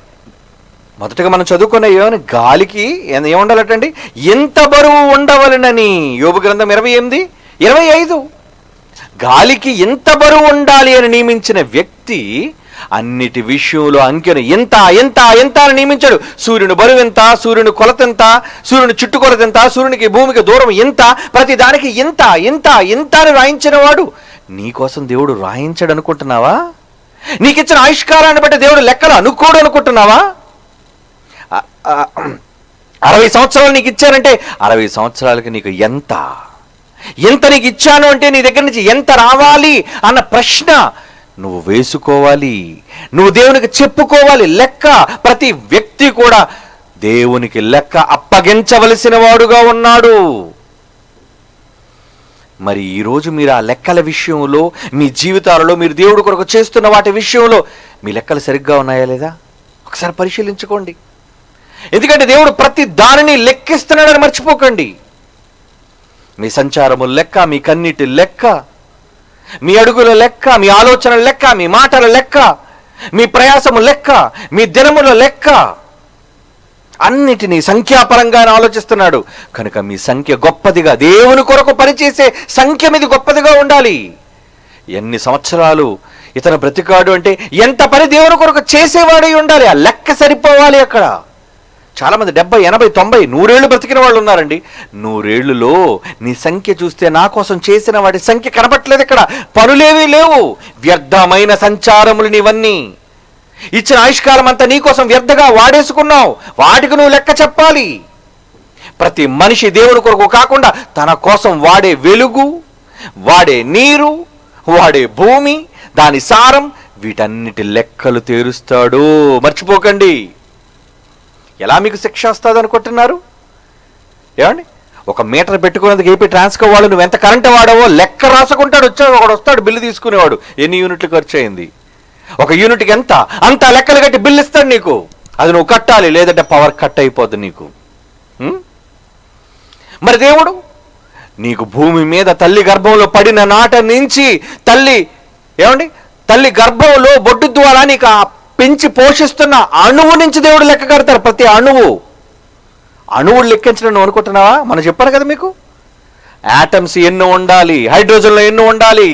మొదటగా మనం చదువుకునే గాలికి ఏముండాలటండి? ఎంత బరువు ఉండవలనని. యోబు గ్రంథం 28:25. గాలికి ఎంత బరువు ఉండాలి అని నియమించిన వ్యక్తి అన్నిటి విషయంలో అంకెను ఎంత ఎంత ఎంత అని నియమించాడు. సూర్యుని బరువు ఎంత, సూర్యుని కొలత ఎంత, సూర్యుని చుట్టుకొలత ఎంత, సూర్యునికి భూమికి దూరం ఎంత, ప్రతి దానికి ఎంత ఎంత ఎంత అని రాయించిన వాడు నీకోసం దేవుడు రాయించాడు అనుకుంటున్నావా? నీకు ఇచ్చిన ఆవిష్కారాన్ని బట్టి దేవుడు లెక్కలు అనుకోడు అనుకుంటున్నావా? 60 సంవత్సరాలు నీకు ఇచ్చారంటే 60 సంవత్సరాలకి నీకు ఎంత నీకు ఇచ్చాను అంటే నీ దగ్గర నుంచి ఎంత రావాలి అన్న ప్రశ్న నువ్వు వేసుకోవాలి, నువ్వు దేవునికి చెప్పుకోవాలి. లెక్క ప్రతి వ్యక్తి కూడా దేవునికి లెక్క అప్పగించవలసిన వాడుగా ఉన్నాడు. మరి ఈరోజు మీరు ఆ లెక్కల విషయంలో, మీ జీవితాలలో మీరు దేవుడి కొరకు చేస్తున్న వాటి విషయంలో మీ లెక్కలు సరిగ్గా ఉన్నాయా లేదా ఒకసారి పరిశీలించుకోండి. ఎందుకంటే దేవుడు ప్రతి దానిని లెక్కిస్తున్నాడని మర్చిపోకండి. మీ సంచారము లెక్క, మీ కన్నీటి లెక్క, మీ అడుగుల లెక్క, మీ ఆలోచనల లెక్క, మీ మాటల లెక్క, మీ ప్రయాసము లెక్క, మీ దినముల లెక్క, అన్నిటినీ సంఖ్యాపరంగానే ఆలోచిస్తున్నాడు. కనుక మీ సంఖ్య గొప్పదిగా, దేవుని కొరకు పనిచేసే సంఖ్య మీది గొప్పదిగా ఉండాలి. ఎన్ని సంవత్సరాలు ఇతను బ్రతికాడు అంటే ఎంత పని దేవుని కొరకు చేసేవాడై ఉండాలి. ఆ లెక్క సరిపోవాలి. అక్కడ చాలామంది 70, 80, 90, 100 ఏళ్ళు బ్రతికిన వాళ్ళు ఉన్నారండి. 100 ఏళ్లలో నీ సంఖ్య చూస్తే నా కోసం చేసిన వాటి సంఖ్య కనబట్టలేదు. ఇక్కడ పనులేవీ లేవు, వ్యర్థమైన సంచారములు నీవన్నీ. ఇచ్చిన ఆయుష్కాలం అంతా నీ కోసం వ్యర్థగా వాడేసుకున్నావు. వాటికి నువ్వు లెక్క చెప్పాలి. ప్రతి మనిషి దేవుని కొరకు కాకుండా తన కోసం వాడే వెలుగు, వాడే నీరు, వాడే భూమి, దాని సారం, వీటన్నిటి లెక్కలు తేరుస్తాడు. మర్చిపోకండి. ఎలా మీకు శిక్ష వస్తుంది అనుకుంటున్నారు? ఏమండి ఒక మీటర్ పెట్టుకునేందుకు ఏపీ ట్రాన్స్కో వాళ్ళు నువ్వు ఎంత కరెంటు వాడావో లెక్క రాసుకుంటాడు. ఒకడు వస్తాడు బిల్లు తీసుకునేవాడు, ఎన్ని యూనిట్లు ఖర్చు అయింది, ఒక యూనిట్కి ఎంత, అంత లెక్కలు కట్టి బిల్లు ఇస్తాడు నీకు. అది నువ్వు కట్టాలి, లేదంటే పవర్ కట్ అయిపోద్ది నీకు. మరి దేవుడు నీకు భూమి మీద తల్లి గర్భంలో పడిన నాట నుంచి తల్లి గర్భంలో బొడ్డు ద్వారా నీకు పెంచి పోషిస్తున్న అణువు నుంచి దేవుడు లెక్క కడతారు. ప్రతి అణువులు లెక్కించడం నువ్వు అనుకుంటున్నావా? మనం చెప్పాను కదా మీకు, యాటమ్స్ ఎన్ని ఉండాలి, హైడ్రోజన్లో ఎన్ని ఉండాలి,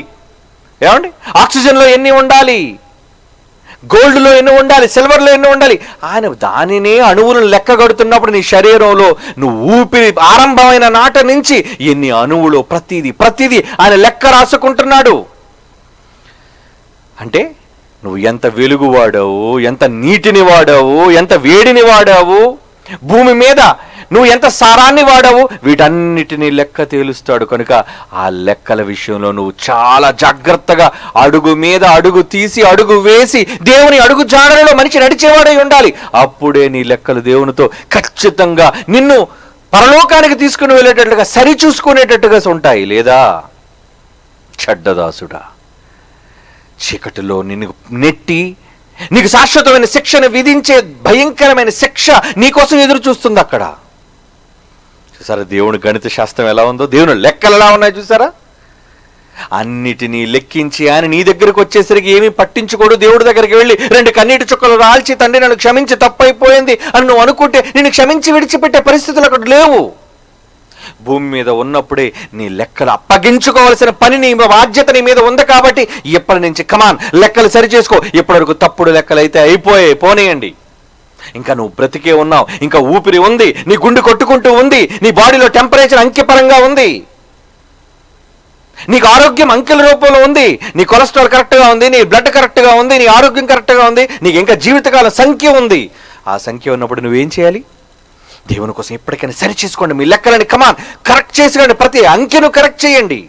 ఆక్సిజన్లో ఎన్ని ఉండాలి, గోల్డ్లో ఎన్ని ఉండాలి, సిల్వర్లో ఎన్ని ఉండాలి, ఆయన దానినే అణువులను లెక్క కడుతున్నప్పుడు నీ శరీరంలో నువ్వు ఊపిరి ఆరంభమైన నాట నుంచి ఎన్ని అణువులు ప్రతిదీ ఆయన లెక్క రాసుకుంటున్నాడు. అంటే నువ్వు ఎంత వెలుగు వాడావు, ఎంత నీటిని వాడావు, ఎంత వేడిని వాడావు, భూమి మీద నువ్వు ఎంత సారాన్ని వాడావు, వీటన్నిటినీ లెక్క తేలుస్తాడు. కనుక ఆ లెక్కల విషయంలో నువ్వు చాలా జాగ్రత్తగా అడుగు మీద అడుగు తీసి అడుగు వేసి దేవుని అడుగు జాడలలో మనిషి నడిచేవాడై ఉండాలి. అప్పుడే నీ లెక్కలు దేవునితో ఖచ్చితంగా నిన్ను పరలోకానికి తీసుకుని వెళ్ళేటట్లుగా సరిచూసుకునేటట్టుగా ఉంటాయి. లేదా చెడ్డదాసుడా, చీకటిలో నిన్ను నెట్టి నీకు శాశ్వతమైన శిక్షను విధించే భయంకరమైన శిక్ష నీకోసం ఎదురు చూస్తుంది అక్కడ. చూసారా దేవుని గణిత శాస్త్రం ఎలా ఉందో, దేవుని లెక్కలు ఎలా ఉన్నాయో చూసారా? అన్నిటినీ లెక్కించి ఆయన నీ దగ్గరకు వచ్చేసరికి ఏమీ పట్టించుకోడు. దేవుడి దగ్గరికి వెళ్ళి 2 కన్నీటి చుక్కలు రాల్చి తండ్రి నన్ను క్షమించి తప్పైపోయింది అని నువ్వు అనుకుంటే నిన్ను క్షమించి విడిచిపెట్టే పరిస్థితులు అక్కడ లేవు. భూమి మీద ఉన్నప్పుడే నీ లెక్కలు అప్పగించుకోవాల్సిన పని, నీ బాధ్యత నీ మీద ఉంది. కాబట్టి ఎప్పటి నుంచి కమాన్ లెక్కలు సరి చేసుకో. ఇప్పటివరకు తప్పుడు లెక్కలు అయితే అయిపోయాయి, పోనీయండి. ఇంకా నువ్వు బ్రతికే ఉన్నావు, ఇంకా ఊపిరి ఉంది, నీ గుండె కొట్టుకుంటూ ఉంది, నీ బాడీలో టెంపరేచర్ అంకెపరంగా ఉంది, నీకు ఆరోగ్యం అంకెల రూపంలో ఉంది, నీ కొలెస్ట్రాల్ కరెక్ట్గా ఉంది, నీ బ్లడ్ కరెక్ట్గా ఉంది, నీ ఆరోగ్యం కరెక్ట్గా ఉంది, నీకు ఇంకా జీవితకాల సంఖ్య ఉంది. ఆ సంఖ్య ఉన్నప్పుడు నువ్వేం చేయాలి? దేవుని కోసం ఎప్పటికైనా సరి చేసుకోండి. మీ లెక్కలని కమాన్ కరెక్ట్ చేసుకోండి, ప్రతి అంకెను కరెక్ట్ చేయండి.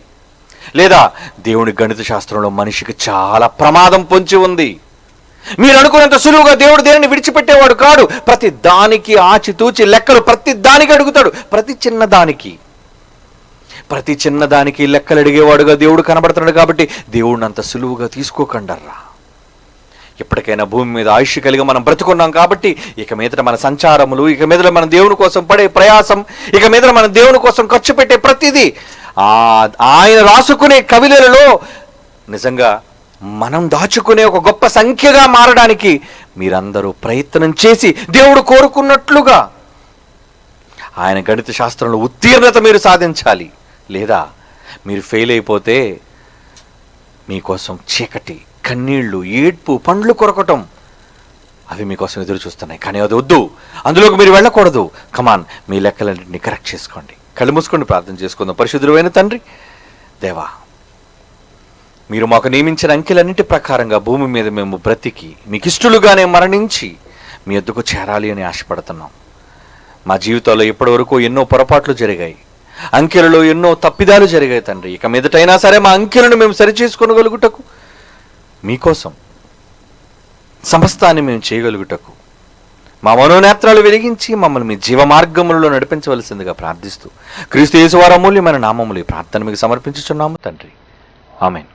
లేదా దేవుని గణిత శాస్త్రంలో మనిషికి చాలా ప్రమాదం పొంచి ఉంది. మీరు అనుకున్నంత సులువుగా దేవుడు దేనిని విడిచిపెట్టేవాడు కాడు. ప్రతి దానికి ఆచితూచి లెక్కలు ప్రతి దానికి అడుగుతాడు. ప్రతి చిన్నదానికి లెక్కలు అడిగేవాడుగా దేవుడు కనబడుతున్నాడు. కాబట్టి దేవుడిని అంత సులువుగా తీసుకోకండర్రా. ఎప్పటికైనా భూమి మీద ఆయుష్ కలిగి మనం బ్రతుకున్నాం కాబట్టి ఇక మీదట మన సంచారములు, ఇక మీదట మన దేవుని కోసం పడే ప్రయాసం, ఇక మీదట మన దేవుని కోసం ఖర్చు పెట్టే ప్రతిదీ ఆయన రాసుకునే కవిలలో నిజంగా మనం దాచుకునే ఒక గొప్ప సంఖ్యగా మారడానికి మీరందరూ ప్రయత్నం చేసి దేవుడు కోరుకున్నట్లుగా ఆయన గణిత శాస్త్రంలో ఉత్తీర్ణత మీరు సాధించాలి. లేదా మీరు ఫెయిల్ అయిపోతే మీకోసం చీకటి, కన్నీళ్లు, ఏడ్పు, పండ్లు కొరకటం అవి మీకోసం ఎదురు చూస్తున్నాయి. కానీ అది వద్దు, అందులోకి మీరు వెళ్ళకూడదు. కమాన్ మీ లెక్కలన్నింటినీ కరెక్ట్ చేసుకోండి. కళ్ళు మూసుకొని ప్రార్థన చేసుకుందాం. పరిశుద్ధుడైన తండ్రి దేవా, మీరు మాకు నియమించిన అంకెలన్నింటి ప్రకారంగా భూమి మీద మేము బ్రతికి మీకు ఇష్టలుగానే మరణించి మీ వద్దకు చేరాలి అని ఆశపడుతున్నాం. మా జీవితాల్లో ఇప్పటివరకు ఎన్నో పొరపాట్లు జరిగాయి, అంకెలలో ఎన్నో తప్పిదాలు జరిగాయి తండ్రి. ఇక మీదటైనా సరే మా అంకెలను మేము సరిచేసుకోగలుగుటకు, మీకోసం సమస్తాన్ని మేము చేయగలుగుటకు మా మనోనేత్రాలు వెలిగించి మమ్మల్ని మీ జీవ మార్గములలో నడిపించవలసిందిగా ప్రార్థిస్తూ క్రీస్తు యేసు వారి అమూల్యమైన నామములు ఈ ప్రార్థన మీకు సమర్పించుచున్నాము తండ్రి. ఆమేన్.